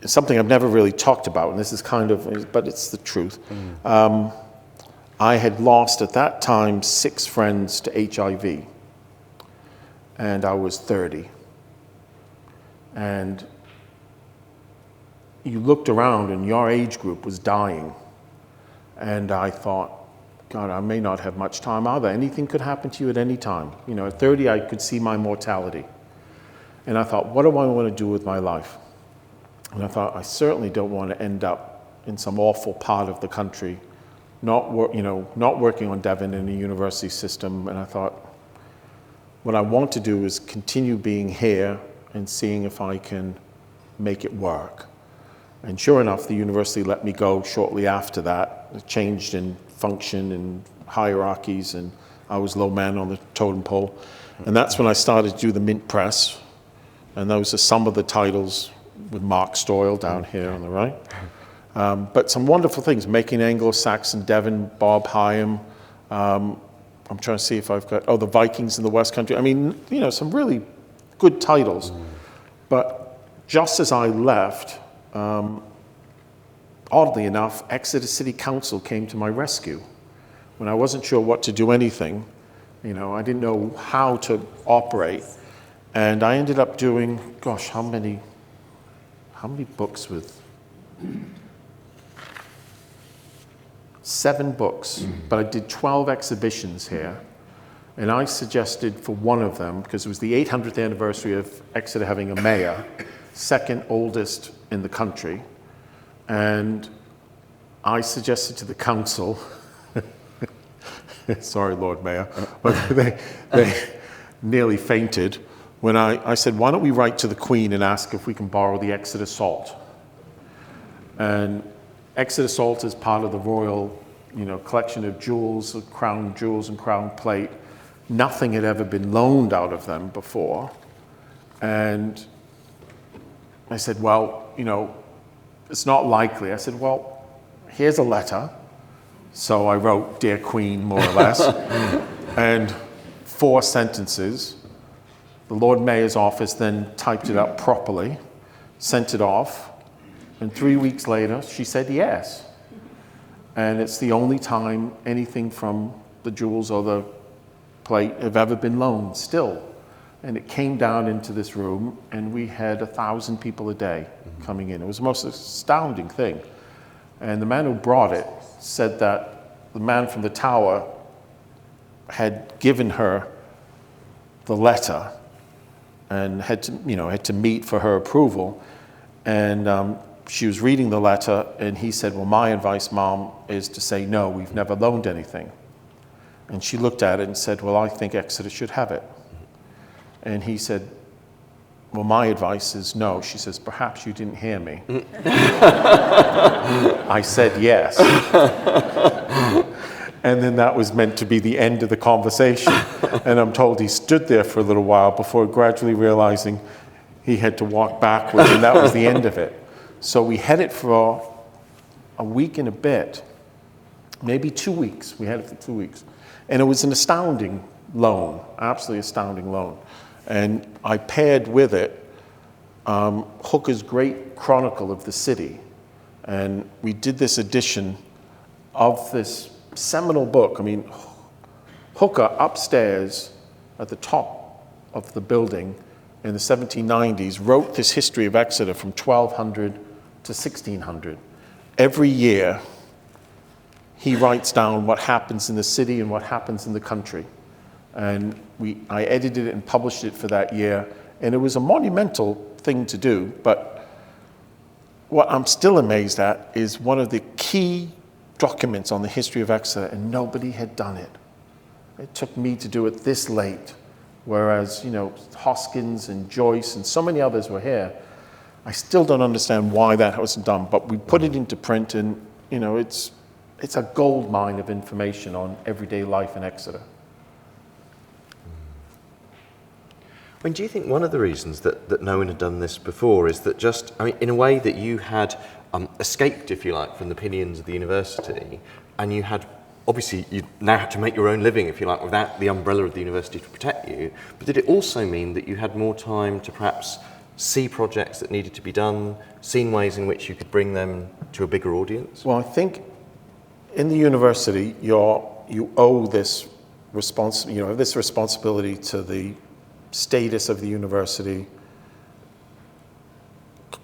it's something I've never really talked about, and this is but it's the truth. I had lost at that time 6 friends to HIV, and I was 30. And you looked around and your age group was dying. And I thought, God, I may not have much time either. Anything could happen to you at any time. At 30, I could see my mortality. And I thought, what do I want to do with my life? And I thought, I certainly don't want to end up in some awful part of the country, not working on Devon in a university system. And I thought, what I want to do is continue being here and seeing if I can make it work. And sure enough, the university let me go shortly after that. It changed in function and hierarchies, and I was low man on the totem pole. And that's when I started to do the mint press. And those are some of the titles with Mark Stoyle down here on the right. But some wonderful things, Making Anglo-Saxon Devon, Bob Hyam. I'm trying to see if I've got, the Vikings in the West Country. I mean, some really good titles. But just as I left, oddly enough, Exeter City Council came to my rescue. When I wasn't sure what to do anything, I didn't know how to operate. And I ended up doing, how many books with? 7 books, but I did 12 exhibitions here. And I suggested for one of them, because it was the 800th anniversary of Exeter having a mayor, second oldest in the country. And I suggested to the council, sorry, Lord Mayor, but they nearly fainted when I said, why don't we write to the Queen and ask if we can borrow the Exeter salt? And Exeter salt is part of the royal, collection of jewels, crown jewels and crown plate. Nothing had ever been loaned out of them before. And I said, well, it's not likely. I said, well, here's a letter. So I wrote, Dear Queen, more or less, and 4 sentences. The Lord Mayor's office then typed it up properly, sent it off, and 3 weeks later, she said yes. And it's the only time anything from the jewels or the plate have ever been loaned, still. And it came down into this room, and we had 1,000 people a day coming in. It was the most astounding thing. And the man who brought it said that the man from the tower had given her the letter and had to meet for her approval. And she was reading the letter, and he said, well, my advice, Mom, is to say, no, we've never loaned anything. And she looked at it and said, well, I think Exeter should have it. And he said, well, my advice is no. She says, perhaps you didn't hear me. I said yes. And then that was meant to be the end of the conversation. And I'm told he stood there for a little while before gradually realizing he had to walk backwards, and that was the end of it. So we had it for a week and a bit, maybe 2 weeks. We had it for 2 weeks. And it was an astounding loan, absolutely astounding loan. And I paired with it Hooker's great Chronicle of the city. And we did this edition of this seminal book. I mean, Hooker upstairs at the top of the building in the 1790s wrote this history of Exeter from 1200 to 1600. Every year, he writes down what happens in the city and what happens in the country. And I edited it and published it for that year, and it was a monumental thing to do. But what I'm still amazed at is one of the key documents on the history of Exeter, and nobody had done it. It took me to do it this late, whereas, Hoskins and Joyce and so many others were here. I still don't understand why that wasn't done, but we put it into print, and, it's it's a gold mine of information on everyday life in Exeter. I mean, do you think one of the reasons that no one had done this before is that in a way that you had escaped, if you like, from the pinions of the university, and you had, obviously, you now had to make your own living, if you like, without the umbrella of the university to protect you, but did it also mean that you had more time to perhaps see projects that needed to be done, seen ways in which you could bring them to a bigger audience? Well, I think in the university, you owe this responsibility to the status of the university.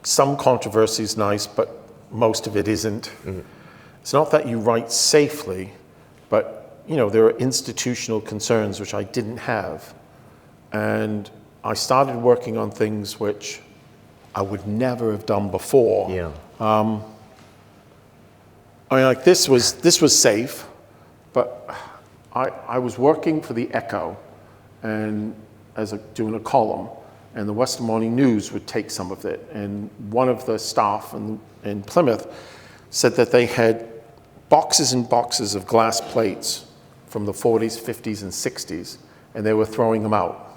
Some controversy is nice, but most of it isn't. Mm-hmm. It's not that you write safely, but there are institutional concerns which I didn't have. And I started working on things which I would never have done before. Yeah. This was safe, but I was working for the Echo and doing a column, and the Western Morning News would take some of it. And one of the staff in Plymouth said that they had boxes and boxes of glass plates from the 40s, 50s, and 60s, and they were throwing them out.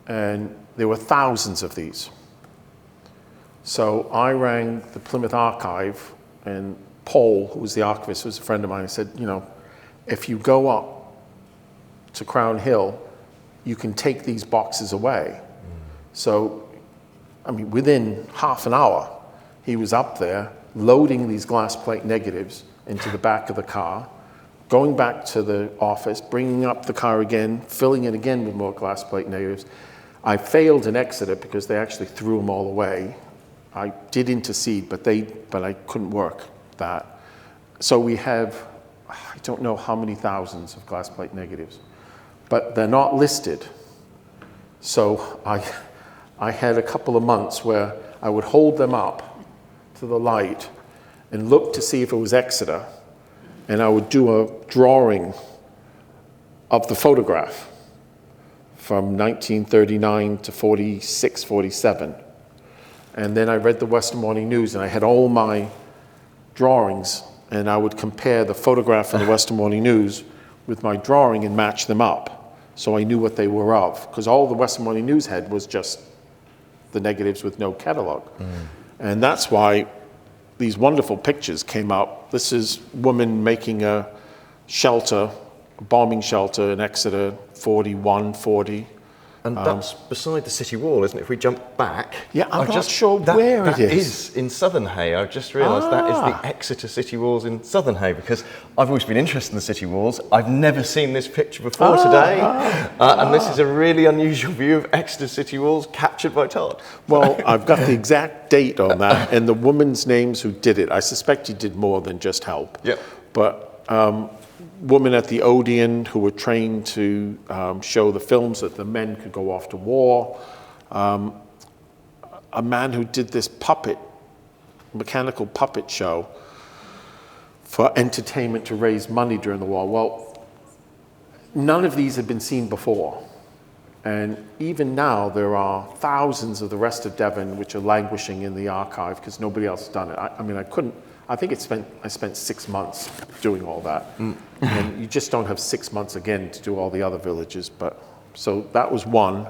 And there were thousands of these. So I rang the Plymouth Archive, and Paul, who was the archivist, who was a friend of mine, I said, if you go up to Crown Hill, you can take these boxes away. So, within half an hour, he was up there loading these glass plate negatives into the back of the car, going back to the office, bringing up the car again, filling it again with more glass plate negatives. I failed in Exeter because they actually threw them all away. I did intercede, but I couldn't work that. So we have, I don't know how many thousands of glass plate negatives, but they're not listed. So I had a couple of months where I would hold them up to the light and look to see if it was Exeter, and I would do a drawing of the photograph from 1939 to 46, 47. And then I read the Western Morning News, and I had all my drawings, and I would compare the photograph in the Western Morning News with my drawing and match them up, so I knew what they were of, because all the Western Morning News had was just the negatives with no catalog. And that's why these wonderful pictures came out. This is a woman making a shelter, a bombing shelter in Exeter, 41, 40. And that's beside the city wall, isn't it? If we jump back... Yeah, I'm not sure where it is. That is in Southernhay. I've just realised that is the Exeter city walls in Southernhay, because I've always been interested in the city walls. I've never seen this picture before today. And this is a really unusual view of Exeter city walls captured by Todd. Well, I've got the exact date on that and the woman's names who did it. I suspect he did more than just help. Yep. But... women at the Odeon who were trained to show the films that the men could go off to war. A man who did this mechanical puppet show for entertainment to raise money during the war. Well, none of these had been seen before. And even now, there are thousands of the rest of Devon which are languishing in the archive because nobody else has done it. I think I spent 6 months doing all that. And you just don't have 6 months again to do all the other villages. So that was one.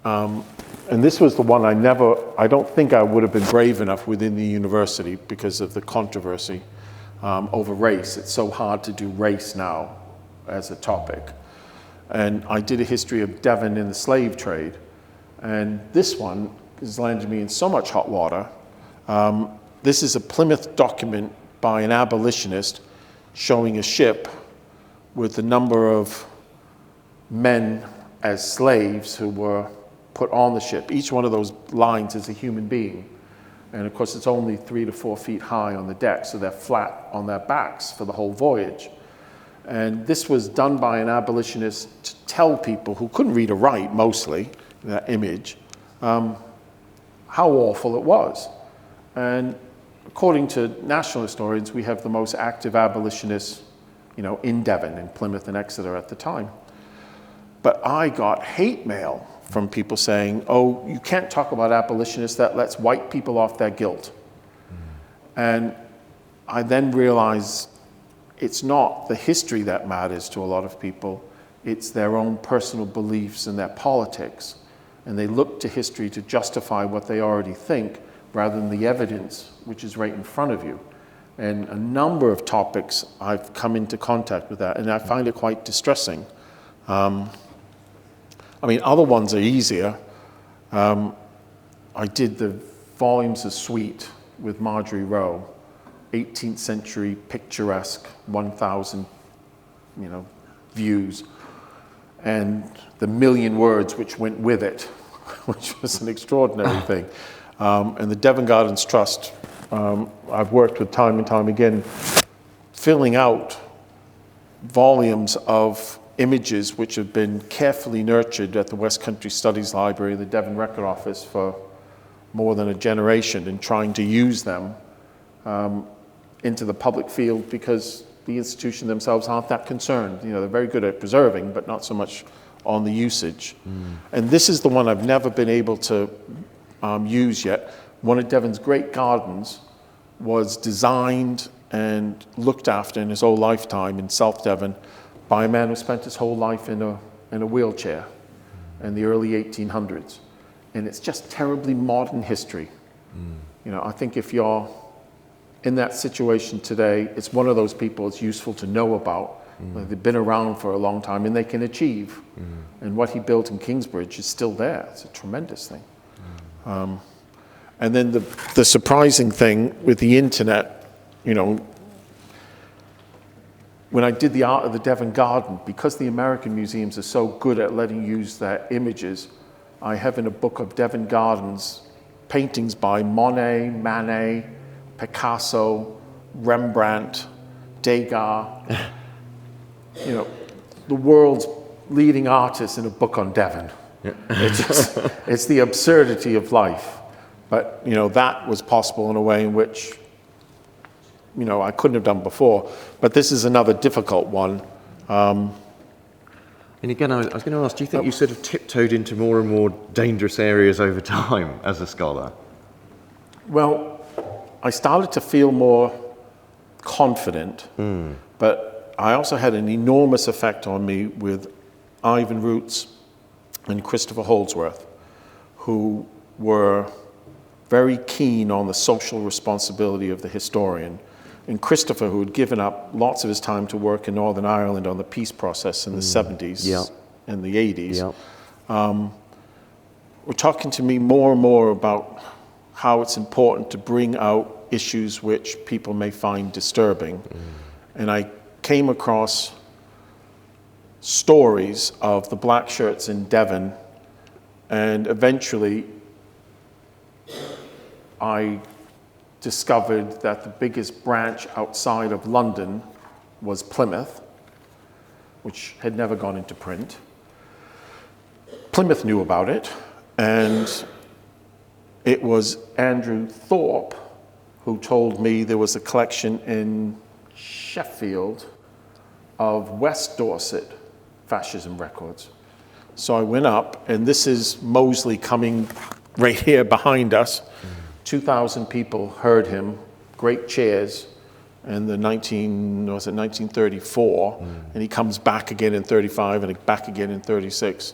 And this was the one I don't think I would have been brave enough within the university because of the controversy over race. It's so hard to do race now as a topic. And I did a history of Devon in the slave trade. And this one has landed me in so much hot water. This is a Plymouth document by an abolitionist showing a ship with the number of men as slaves who were put on the ship. Each one of those lines is a human being. And of course, it's only 3 to 4 feet high on the deck, so they're flat on their backs for the whole voyage. And this was done by an abolitionist to tell people who couldn't read or write, mostly, that image, how awful it was. And according to national historians, we have the most active abolitionists, in Devon, in Plymouth and Exeter at the time. But I got hate mail from people saying, oh, you can't talk about abolitionists, that lets white people off their guilt. And I then realized it's not the history that matters to a lot of people, it's their own personal beliefs and their politics. And they look to history to justify what they already think rather than the evidence, which is right in front of you. And a number of topics I've come into contact with that, and I find it quite distressing. I mean, other ones are easier. I did the volumes of Sweet with Marjorie Rowe, 18th century picturesque, 1,000, views, and the million words which went with it, which was an extraordinary thing. And the Devon Gardens Trust, I've worked with time and time again, filling out volumes of images which have been carefully nurtured at the West Country Studies Library, the Devon Record Office, for more than a generation, and trying to use them into the public field because the institution themselves aren't that concerned. They're very good at preserving, but not so much on the usage. And this is the one I've never been able to use yet. One of Devon's great gardens was designed and looked after in his whole lifetime in South Devon by a man who spent his whole life in a wheelchair in the early 1800s. And it's just terribly modern history. I think if you're in that situation today, it's one of those people it's useful to know about. They've been around for a long time and they can achieve. And what he built in Kingsbridge is still there. It's a tremendous thing. And then the surprising thing with the internet, when I did the art of the Devon Garden, because the American museums are so good at letting you use their images, I have in a book of Devon Gardens paintings by Monet, Manet, Picasso, Rembrandt, Degas, the world's leading artists in a book on Devon. It's the absurdity of life. But, that was possible in a way in which, I couldn't have done before. But this is another difficult one. And again, I was going to ask, do you think you sort of tiptoed into more and more dangerous areas over time as a scholar? Well, I started to feel more confident, but I also had an enormous effect on me with Ivan Roots and Christopher Holdsworth, who were very keen on the social responsibility of the historian. And Christopher, who had given up lots of his time to work in Northern Ireland on the peace process in the 70s and the 80s, were talking to me more and more about how it's important to bring out issues which people may find disturbing. And I came across stories of the blackshirts in Devon, and eventually I discovered that the biggest branch outside of London was Plymouth, which had never gone into print. Plymouth knew about it, and it was Andrew Thorpe who told me there was a collection in Sheffield of West Dorset fascism records. So I went up, and this is Mosley coming right here behind us. 2,000 people heard him, great cheers, in the 1934, and he comes back again in 35 and back again in 36.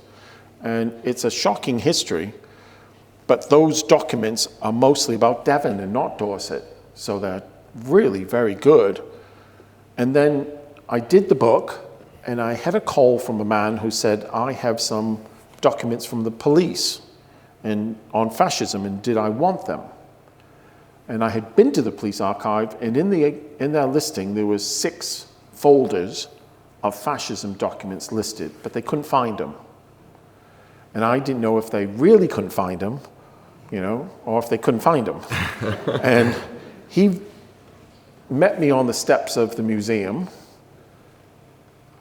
And it's a shocking history, but those documents are mostly about Devon and not Dorset, so they're really very good. And then I did the book, and I had a call from a man who said, I have some documents from the police on fascism, and did I want them? And I had been to the police archive, and in their listing, there was 6 folders of fascism documents listed, but they couldn't find them. And I didn't know if they really couldn't find them, or if they couldn't find them. And he met me on the steps of the museum,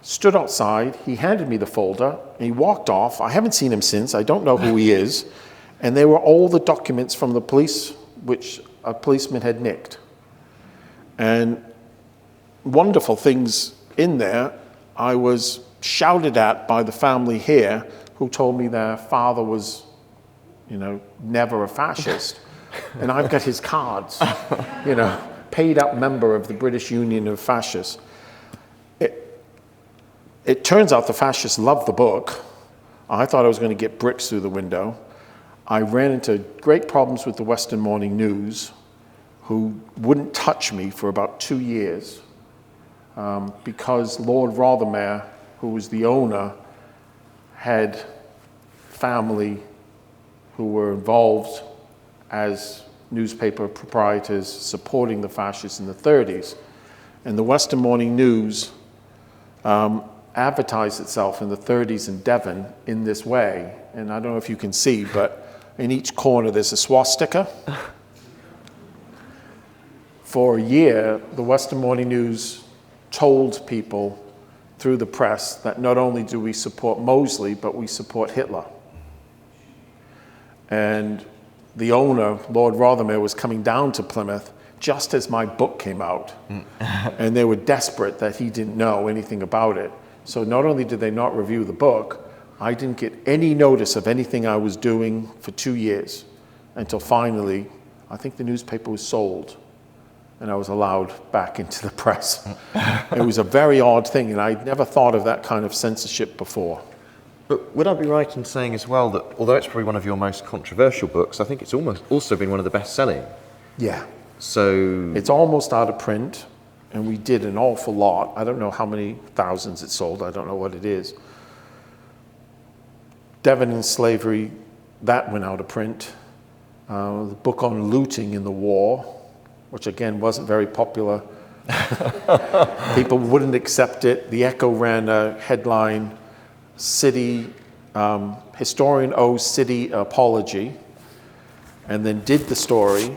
stood outside, he handed me the folder, and he walked off. I haven't seen him since, I don't know who he is. And they were all the documents from the police, which a policeman had nicked. And wonderful things in there. I was shouted at by the family here, who told me their father was, never a fascist. And I've got his cards, paid-up member of the British Union of Fascists. It turns out the fascists loved the book. I thought I was going to get bricks through the window. I ran into great problems with the Western Morning News, who wouldn't touch me for about 2 years because Lord Rothermere, who was the owner, had family who were involved as newspaper proprietors supporting the fascists in the 30s. And the Western Morning News advertised itself in the 30s in Devon in this way. And I don't know if you can see, but in each corner there's a swastika. For a year, the Western Morning News told people through the press that not only do we support Mosley, but we support Hitler. And the owner, Lord Rothermere, was coming down to Plymouth just as my book came out. And they were desperate that he didn't know anything about it. So not only did they not review the book, I didn't get any notice of anything I was doing for 2 years until finally, I think the newspaper was sold and I was allowed back into the press. It was a very odd thing, and I'd never thought of that kind of censorship before. But would I be right in saying as well that although it's probably one of your most controversial books, I think it's almost also been one of the best-selling? Yeah. So it's almost out of print, and we did an awful lot. I don't know how many thousands it sold. I don't know what it is. Devon and Slavery, that went out of print. The book on looting in the war, which again wasn't very popular. People wouldn't accept it. The Echo ran a headline, City, historian owes city apology, and then did the story,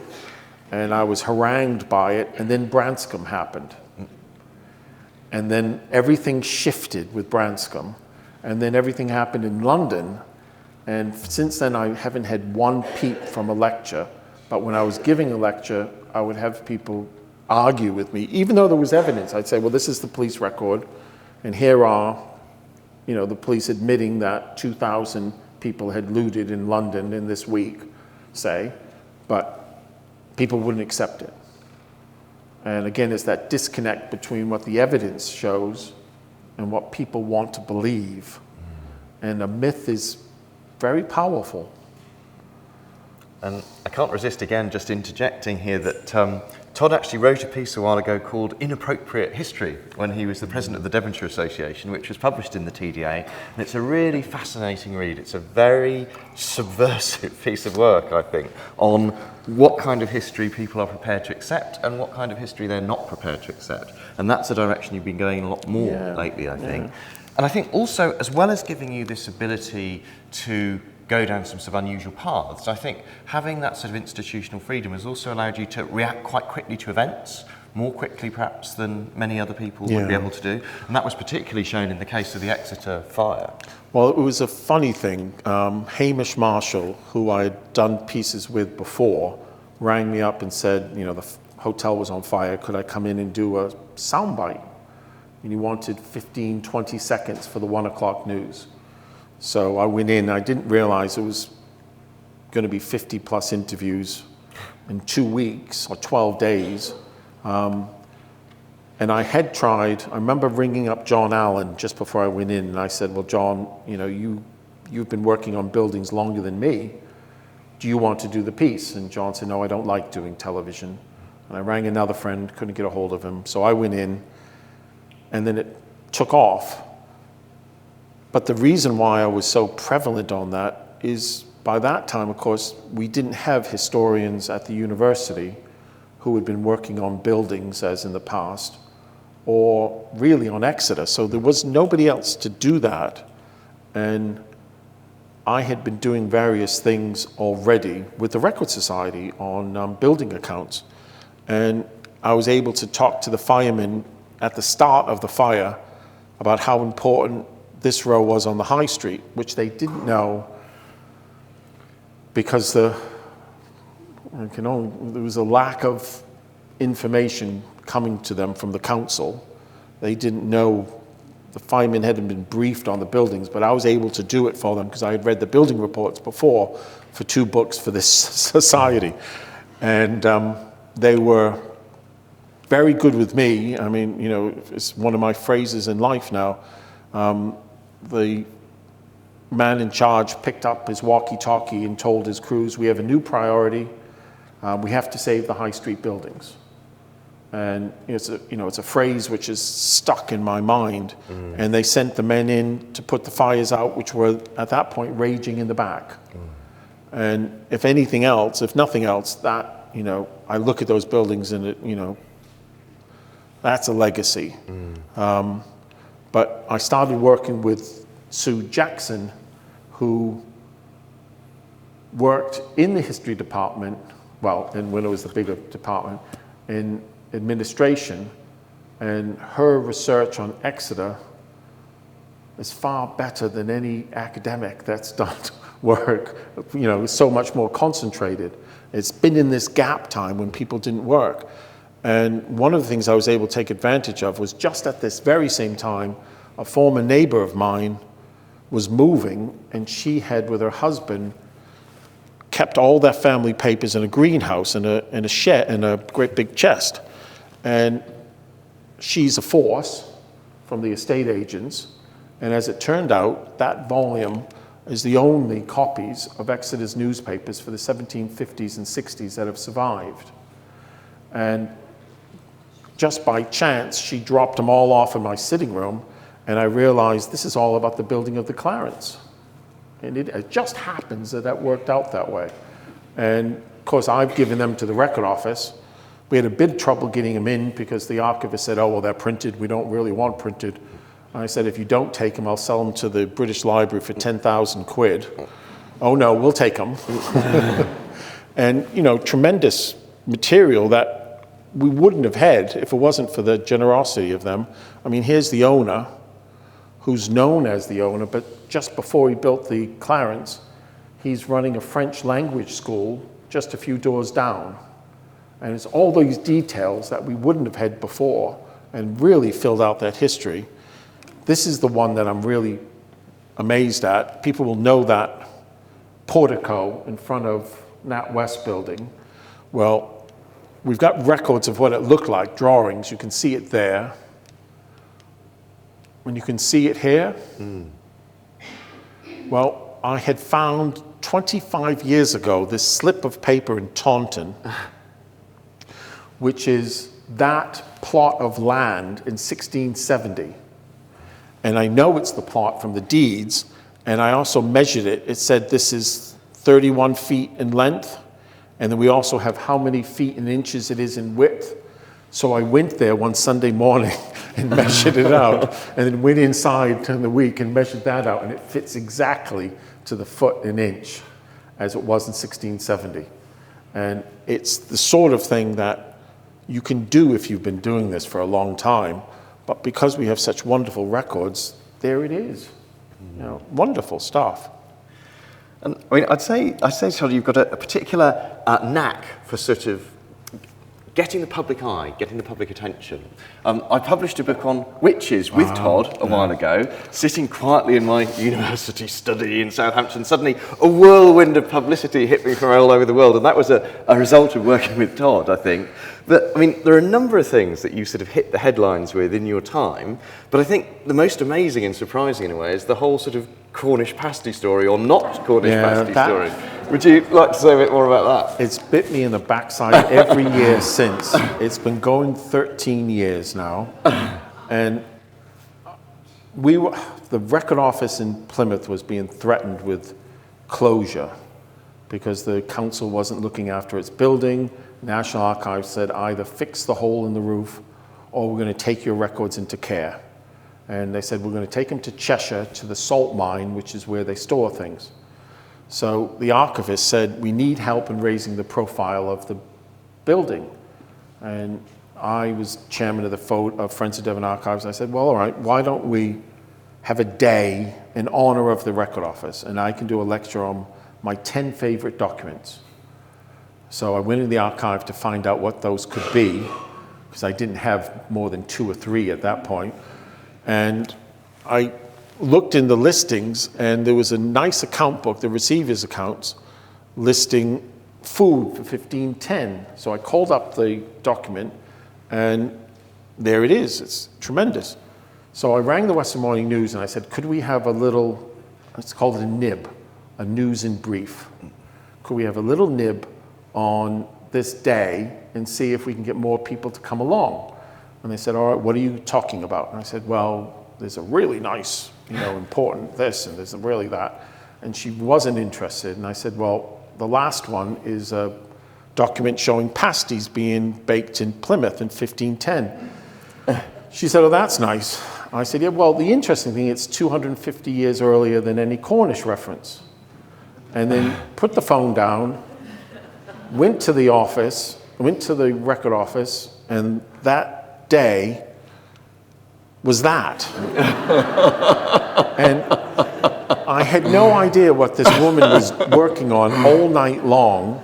and I was harangued by it, and then Branscombe happened. And then everything shifted with Branscombe, and then everything happened in London, and since then I haven't had one peep from a lecture, but when I was giving a lecture, I would have people argue with me, even though there was evidence. I'd say, well, this is the police record, and here are, you know, the police admitting that 2,000 people had looted in London in this week, say, but people wouldn't accept it. And again, it's that disconnect between what the evidence shows and what people want to believe. And a myth is very powerful. And I can't resist again just interjecting here that Todd actually wrote a piece a while ago called Inappropriate History when he was the president of the Devonshire Association, which was published in the TDA. And it's a really fascinating read. It's a very subversive piece of work, I think, on what kind of history people are prepared to accept and what kind of history they're not prepared to accept. And that's a direction you've been going in a lot more lately, I think. Yeah. And I think also, as well as giving you this ability to go down some sort of unusual paths, I think having that sort of institutional freedom has also allowed you to react quite quickly to events, more quickly perhaps than many other people would be able to do. And that was particularly shown in the case of the Exeter fire. Well, it was a funny thing. Hamish Marshall, who I had done pieces with before, rang me up and said, you know, the hotel was on fire, could I come in and do a soundbite? And he wanted 15, 20 seconds for the 1 o'clock news. So I went in, I didn't realize it was going to be 50 plus interviews in 2 weeks or 12 days. And I had tried, I remember ringing up John Allen just before I went in, and I said, well, John, you know, you've been working on buildings longer than me. Do you want to do the piece? And John said, no, I don't like doing television. And I rang another friend, couldn't get a hold of him. So I went in, and then it took off. But the reason why I was so prevalent on that is by that time, of course, we didn't have historians at the university who had been working on buildings as in the past, or really on Exeter. So there was nobody else to do that. And I had been doing various things already with the Record Society on building accounts. And I was able to talk to the firemen at the start of the fire about how important this row was on the high street, which they didn't know because there was a lack of information coming to them from the council. They didn't know, the firemen hadn't been briefed on the buildings, but I was able to do it for them because I had read the building reports before for 2 books for this society. And they were very good with me. I mean, you know, it's one of my phrases in life now. The man in charge picked up his walkie-talkie and told his crews, we have a new priority. We have to save the high street buildings. And it's a phrase which is stuck in my mind. And they sent the men in to put the fires out, which were at that point raging in the back. And if anything else, if nothing else, that, you know, I look at those buildings and it, you know, that's a legacy. But I started working with Sue Jackson, who worked in the history department, well, and when it was the bigger department, in administration, and her research on Exeter is far better than any academic that's done work, you know, so much more concentrated. It's been in this gap time when people didn't work. And one of the things I was able to take advantage of was just at this very same time, a former neighbor of mine was moving, and she had, with her husband, kept all their family papers in a greenhouse, in a shed, in a great big chest. And she's a force from the estate agents. And as it turned out, that volume is the only copies of Exeter's newspapers for the 1750s and 60s that have survived. And just by chance, she dropped them all off in my sitting room, and I realized this is all about the building of the Clarence. And it just happens that that worked out that way. And of course, I've given them to the record office. We had a bit of trouble getting them in because the archivist said, oh, well, they're printed. We don't really want printed. And I said, if you don't take them, I'll sell them to the British Library for 10,000 quid. Oh, no, we'll take them. And, you know, tremendous material that we wouldn't have had if it wasn't for the generosity of them. I mean, here's the owner, who's known as the owner, but just before he built the Clarence, he's running a French language school just a few doors down. And it's all these details that we wouldn't have had before and really filled out that history. This is the one that I'm really amazed at. People will know that portico in front of Nat West building. Well, we've got records of what it looked like, drawings. You can see it there. And you can see it here. Well, I had found 25 years ago this slip of paper in Taunton, which is that plot of land in 1670. And I know it's the plot from the deeds, and I also measured it. It said this is 31 feet in length, and then we also have how many feet and inches it is in width. So I went there one Sunday morning and measured it out, and then went inside during the week and measured that out, and it fits exactly to the foot and inch as it was in 1670. And it's the sort of thing that you can do if you've been doing this for a long time, but because we have such wonderful records, there it is. You know, wonderful stuff. And I mean, I'd say, Todd, you've got a particular knack for sort of getting the public eye, getting the public attention. I published a book on witches with Todd a while ago, sitting quietly in my university study in Southampton. Suddenly, a whirlwind of publicity hit me from all over the world, and that was a result of working with Todd, I think. But, I mean, there are a number of things that you sort of hit the headlines with in your time, but I think the most amazing and surprising in a way is the whole sort of Cornish pasty story, or not Cornish pasty story. Would you like to say a bit more about that? It's bit me in the backside every year since. It's been going 13 years now. And the record office in Plymouth was being threatened with closure because the council wasn't looking after its building. National Archives said either fix the hole in the roof or we're going to take your records into care. And they said we're going to take them to Cheshire to the salt mine, which is where they store things. So the archivist said, we need help in raising the profile of the building. And I was chairman of Friends of Devon Archives. I said, well, all right, why don't we have a day in honor of the record office? And I can do a lecture on my 10 favorite documents. So I went in the archive to find out what those could be, because I didn't have more than 2 or 3 at that point. And I looked in the listings, and there was a nice account book, the receiver's accounts, listing food for 1510. So I called up the document, And there it is. It's tremendous. So I rang the Western Morning News and I said, could we have a little, let's call it a nib, a news in brief. Could we have a little nib on this day and see if we can get more people to come along? And they said, all right, what are you talking about? And I said, well, there's a really nice, important this, and there's a really that. And she wasn't interested. And I said, well, the last one is a document showing pasties being baked in Plymouth in 1510. She said, oh, that's nice. I said, yeah, well, the interesting thing, it's 250 years earlier than any Cornish reference. And then put the phone down, went to the record office, and that day was that. And I had no idea what this woman was working on all night long,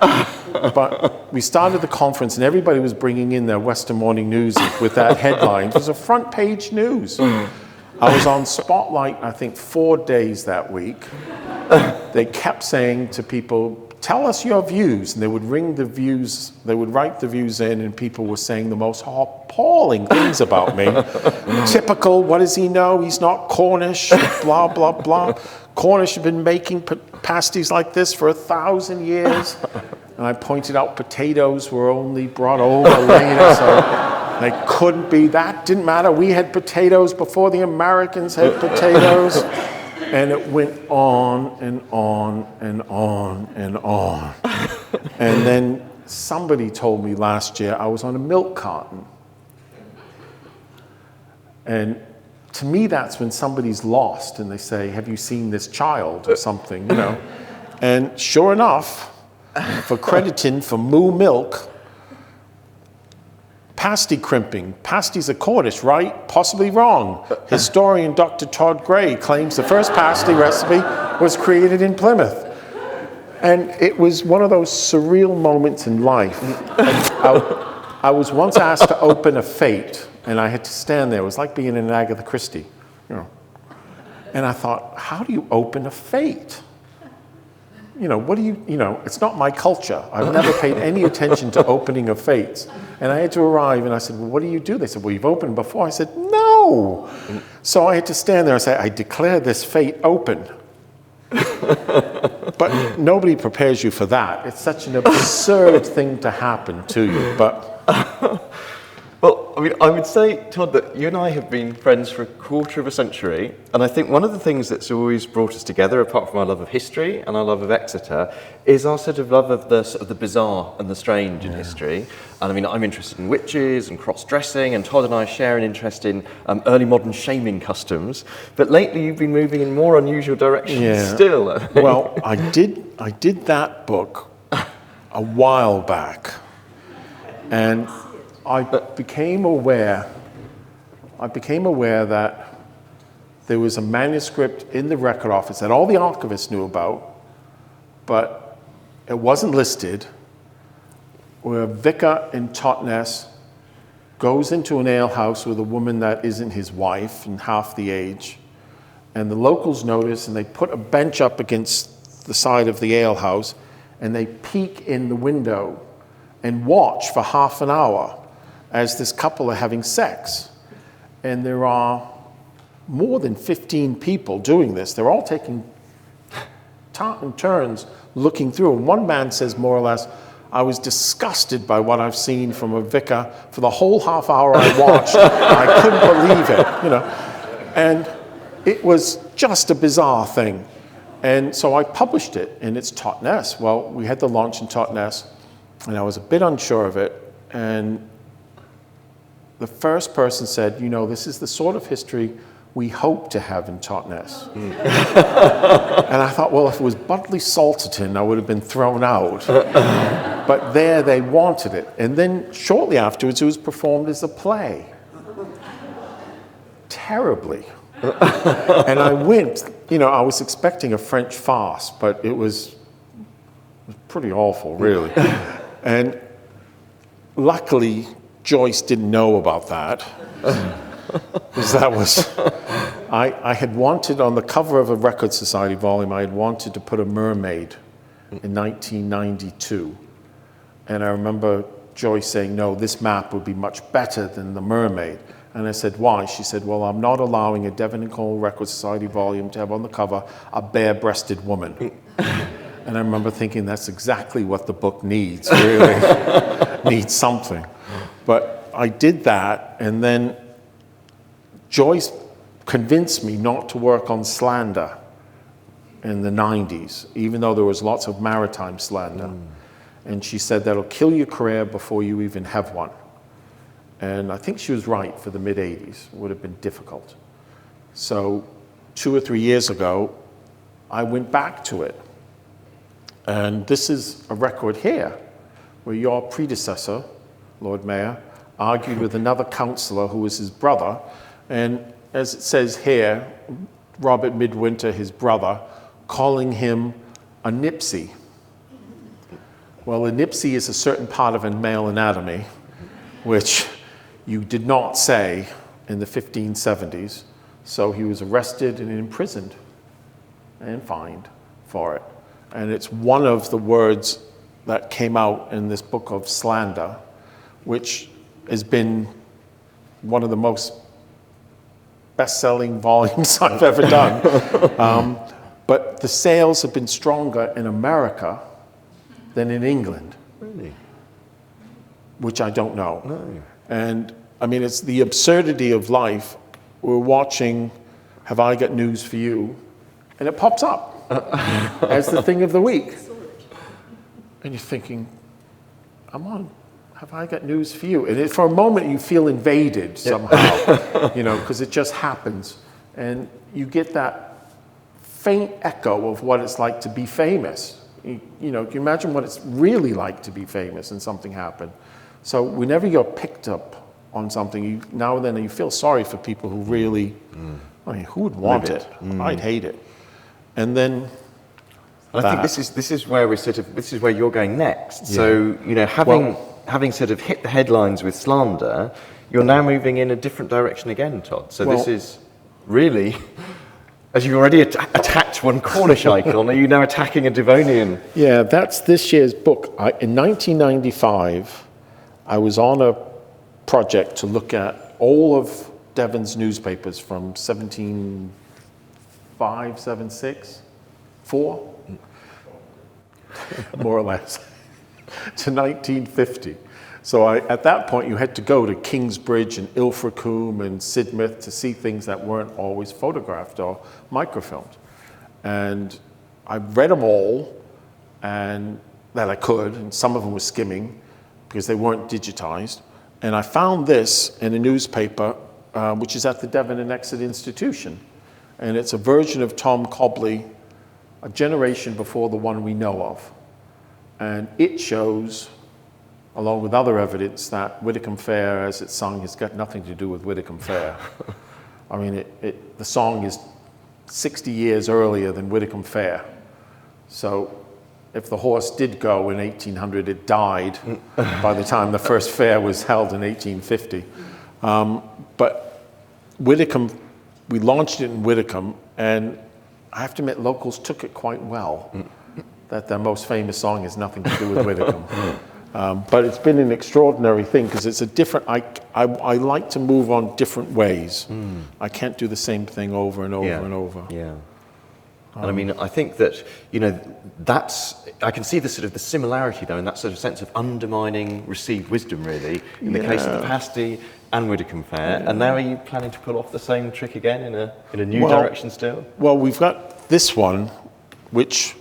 but we started the conference and everybody was bringing in their Western Morning News with that headline. It was a front page news. I was on Spotlight, I think, 4 days that week. They kept saying to people, tell us your views. And they would ring the views, they would write the views in, and people were saying the most appalling things about me. Typical, what does he know? He's not Cornish, blah, blah, blah. Cornish have been making pasties like this for 1,000 years. And I pointed out potatoes were only brought over later, so they couldn't be. That didn't matter. We had potatoes before the Americans had potatoes. And it went on and on and on and on. And then somebody told me last year I was on a milk carton. And to me, that's when somebody's lost and they say, have you seen this child or something, And sure enough, for crediting for moo milk, pasty crimping. Pasties are Cornish, right? Possibly wrong. Historian Dr. Todd Gray claims the first pasty recipe was created in Plymouth. And it was one of those surreal moments in life. I was once asked to open a fete, and I had to stand there. It was like being in an Agatha Christie. And I thought, how do you open a fete? What do you, it's not my culture. I've never paid any attention to opening of fates. And I had to arrive and I said, well, what do you do? They said, well, you've opened before. I said, no. So I had to stand there and say, I declare this fate open. But nobody prepares you for that. It's such an absurd thing to happen to you. But Well, I would say, Todd, that you and I have been friends for a quarter of a century, and I think one of the things that's always brought us together, apart from our love of history and our love of Exeter, is our sort of love of the bizarre and the strange in history. And I'm interested in witches and cross-dressing, and Todd and I share an interest in early modern shaming customs. But lately, you've been moving in more unusual directions still. Well, I did that book a while back, and I became aware that there was a manuscript in the record office that all the archivists knew about, but it wasn't listed, where a vicar in Totnes goes into an alehouse with a woman that isn't his wife and half the age, and the locals notice, and they put a bench up against the side of the alehouse, and they peek in the window and watch for half an hour as this couple are having sex. And there are more than 15 people doing this. They're all taking turns looking through. And one man says more or less, I was disgusted by what I've seen from a vicar for the whole half hour I watched. I couldn't believe it, And it was just a bizarre thing. And so I published it, and it's Totnes. Well, we had the launch in Totnes, and I was a bit unsure of it. And the first person said, this is the sort of history we hope to have in Totnes. And I thought, well, if it was Butley Salterton, I would have been thrown out. But there they wanted it. And then shortly afterwards, it was performed as a play. Terribly. And I went, I was expecting a French farce, but it was pretty awful, really. And luckily, Joyce didn't know about that. Because that was, I had wanted, on the cover of a Record Society volume, I had wanted to put a mermaid in 1992. And I remember Joyce saying, no, this map would be much better than the mermaid. And I said, why? She said, well, I'm not allowing a Devon and Cornwall Record Society volume to have on the cover a bare-breasted woman. And I remember thinking, that's exactly what the book needs, really. Needs something. But I did that, and then Joyce convinced me not to work on slander in the 90s, even though there was lots of maritime slander. And she said, that'll kill your career before you even have one. And I think she was right for the mid-'80s. It would have been difficult. So 2 or 3 years ago, I went back to it. And this is a record here, where your predecessor, Lord Mayor, argued with another councillor who was his brother. And as it says here, Robert Midwinter, his brother, calling him a nipsey. Well, a nipsey is a certain part of a male anatomy, which you did not say in the 1570s. So he was arrested and imprisoned and fined for it. And it's one of the words that came out in this book of slander, which has been one of the most best-selling volumes I've ever done. But the sales have been stronger in America than in England. Really? Which I don't know. No. And I mean, it's the absurdity of life. We're watching Have I Got News for You? And it pops up as the thing of the week. And you're thinking, I'm on, have I got news for you? And for a moment you feel invaded somehow, you know, because it just happens. And you get that faint echo of what it's like to be famous. You know, can you imagine what it's really like to be famous and something happened? So whenever you're picked up on something, now and then you feel sorry for people who really, I mean, who would want it? I'd hate it. And then I think this is where this is where you're going next. Yeah. So, you know, having sort of hit the headlines with slander, you're now moving in a different direction again, Todd. So this is really, as you've already attacked one Cornish icon, are you now attacking a Devonian? Yeah, that's this year's book. In 1995, I was on a project to look at all of Devon's newspapers from 1705, 76, 4, more or less, to 1950. So at that point, you had to go to Kingsbridge and Ilfracombe and Sidmouth to see things that weren't always photographed or microfilmed. And I read them all, and that I could, and some of them were skimming because they weren't digitized. And I found this in a newspaper, which is at the Devon and Exeter Institution. And it's a version of Tom Cobley, a generation before the one we know of. And it shows, along with other evidence, that Widdicombe Fair, as it's sung, has got nothing to do with Widdicombe Fair. I mean, the song is 60 years earlier than Widdicombe Fair. So if the horse did go in 1800, it died by the time the first fair was held in 1850. But Widdicombe, we launched it in Widdicombe, and I have to admit, locals took it quite well, that their most famous song has nothing to do with Widdicombe. But it's been an extraordinary thing, because it's a different, I like to move on different ways. I can't do the same thing over and over and over. Yeah. And I mean, I think that, you know, I can see the sort of the similarity though, in that sort of sense of undermining received wisdom, really, in the case of the pasty and Widdicombe Fair. And now are you planning to pull off the same trick again in a new direction still? Well, we've got this one, which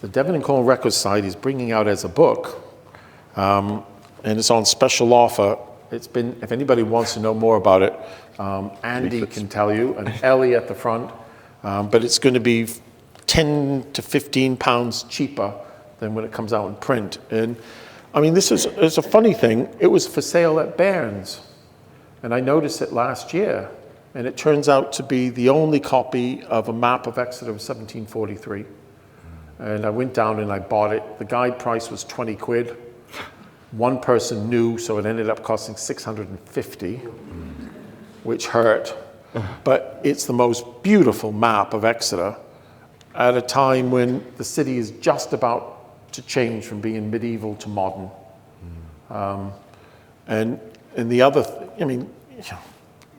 the Devon and Cornwall Records Society is bringing out as a book, and it's on special offer. It's been, if anybody wants to know more about it, Andy can tell you, and Ellie at the front. But it's going to be 10 to 15 pounds cheaper than when it comes out in print. And I mean, this is a funny thing. It was for sale at Bairns, and I noticed it last year. And it turns out to be the only copy of a map of Exeter of 1743. And I went down and I bought it. The guide price was 20 quid. One person knew, so it ended up costing 650, which hurt. But it's the most beautiful map of Exeter at a time when the city is just about to change from being medieval to modern. And the other, I mean,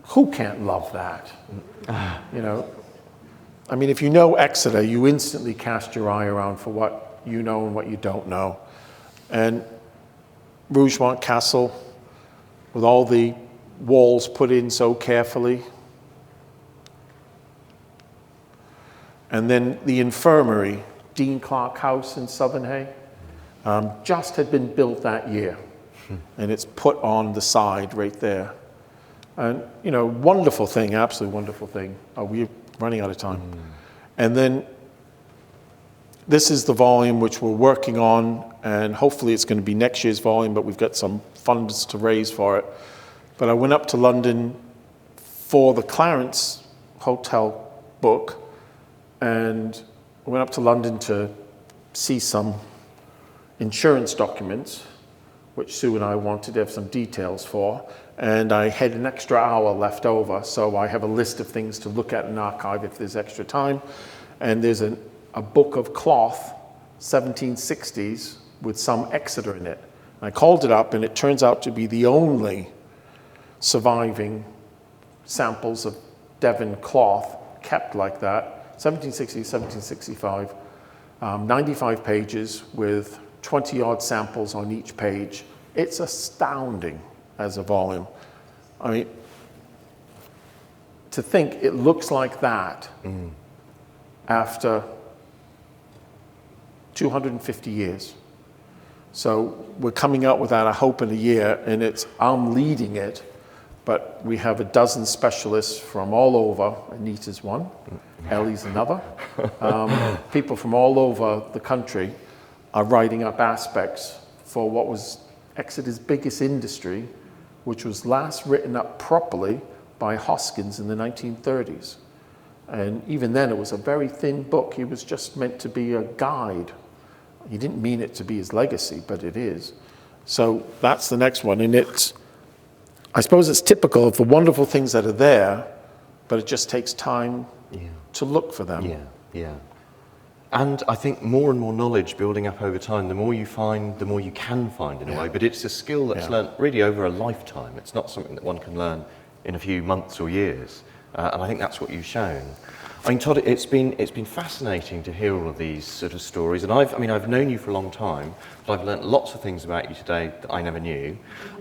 who can't love that? You know, I mean, if you know Exeter, you instantly cast your eye around for what you know and what you don't know. And Rougemont Castle, with all the walls put in so carefully. And then the infirmary, Dean Clark House in Southernhay, just had been built that year. And it's put on the side right there. And, you know, wonderful thing, absolutely wonderful thing. Oh, we're running out of time. And then this is the volume which we're working on, and hopefully it's going to be next year's volume, but we've got some funds to raise for it. But I went up to London for the Clarence Hotel book, and I went up to London to see some insurance documents, which Sue and I wanted to have some details for, and I had an extra hour left over, so I have a list of things to look at and archive if there's extra time. And there's a book of cloth, 1760s, with some Exeter in it. I called it up, and it turns out to be the only surviving samples of Devon cloth kept like that, 1760, 1765, 95 pages with 20-odd samples on each page. It's astounding as a volume. I mean, to think it looks like that after 250 years. So we're coming out with that, I hope, in a year, and I'm leading it, but we have a dozen specialists from all over. Anita's one, Ellie's another. People from all over the country are writing up aspects for what was Exeter's biggest industry, which was last written up properly by Hoskins in the 1930s. And even then, it was a very thin book. He was just meant to be a guide. He didn't mean it to be his legacy, but it is. So that's the next one. And I suppose it's typical of the wonderful things that are there, but it just takes time to look for them. Yeah. And I think more and more knowledge building up over time, the more you find, the more you can find in a way. But it's a skill that's learnt really over a lifetime. It's not something that one can learn in a few months or years. And I think that's what you've shown. I mean, Todd, it's been fascinating to hear all of these sort of stories. And I've known you for a long time, but I've learnt lots of things about you today that I never knew.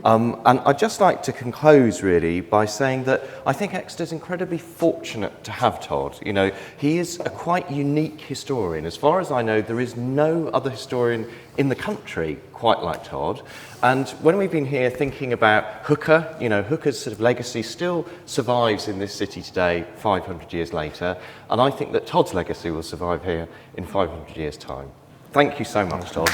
And I'd just like to conclude really by saying that I think Exeter's incredibly fortunate to have Todd. You know, he is a quite unique historian. As far as I know, there is no other historian in the country quite like Todd. And when we've been here thinking about Hooker, you know, Hooker's sort of legacy still survives in this city today, 500 years later. And I think that Todd's legacy will survive here in 500 years' time. Thank you so much, Todd.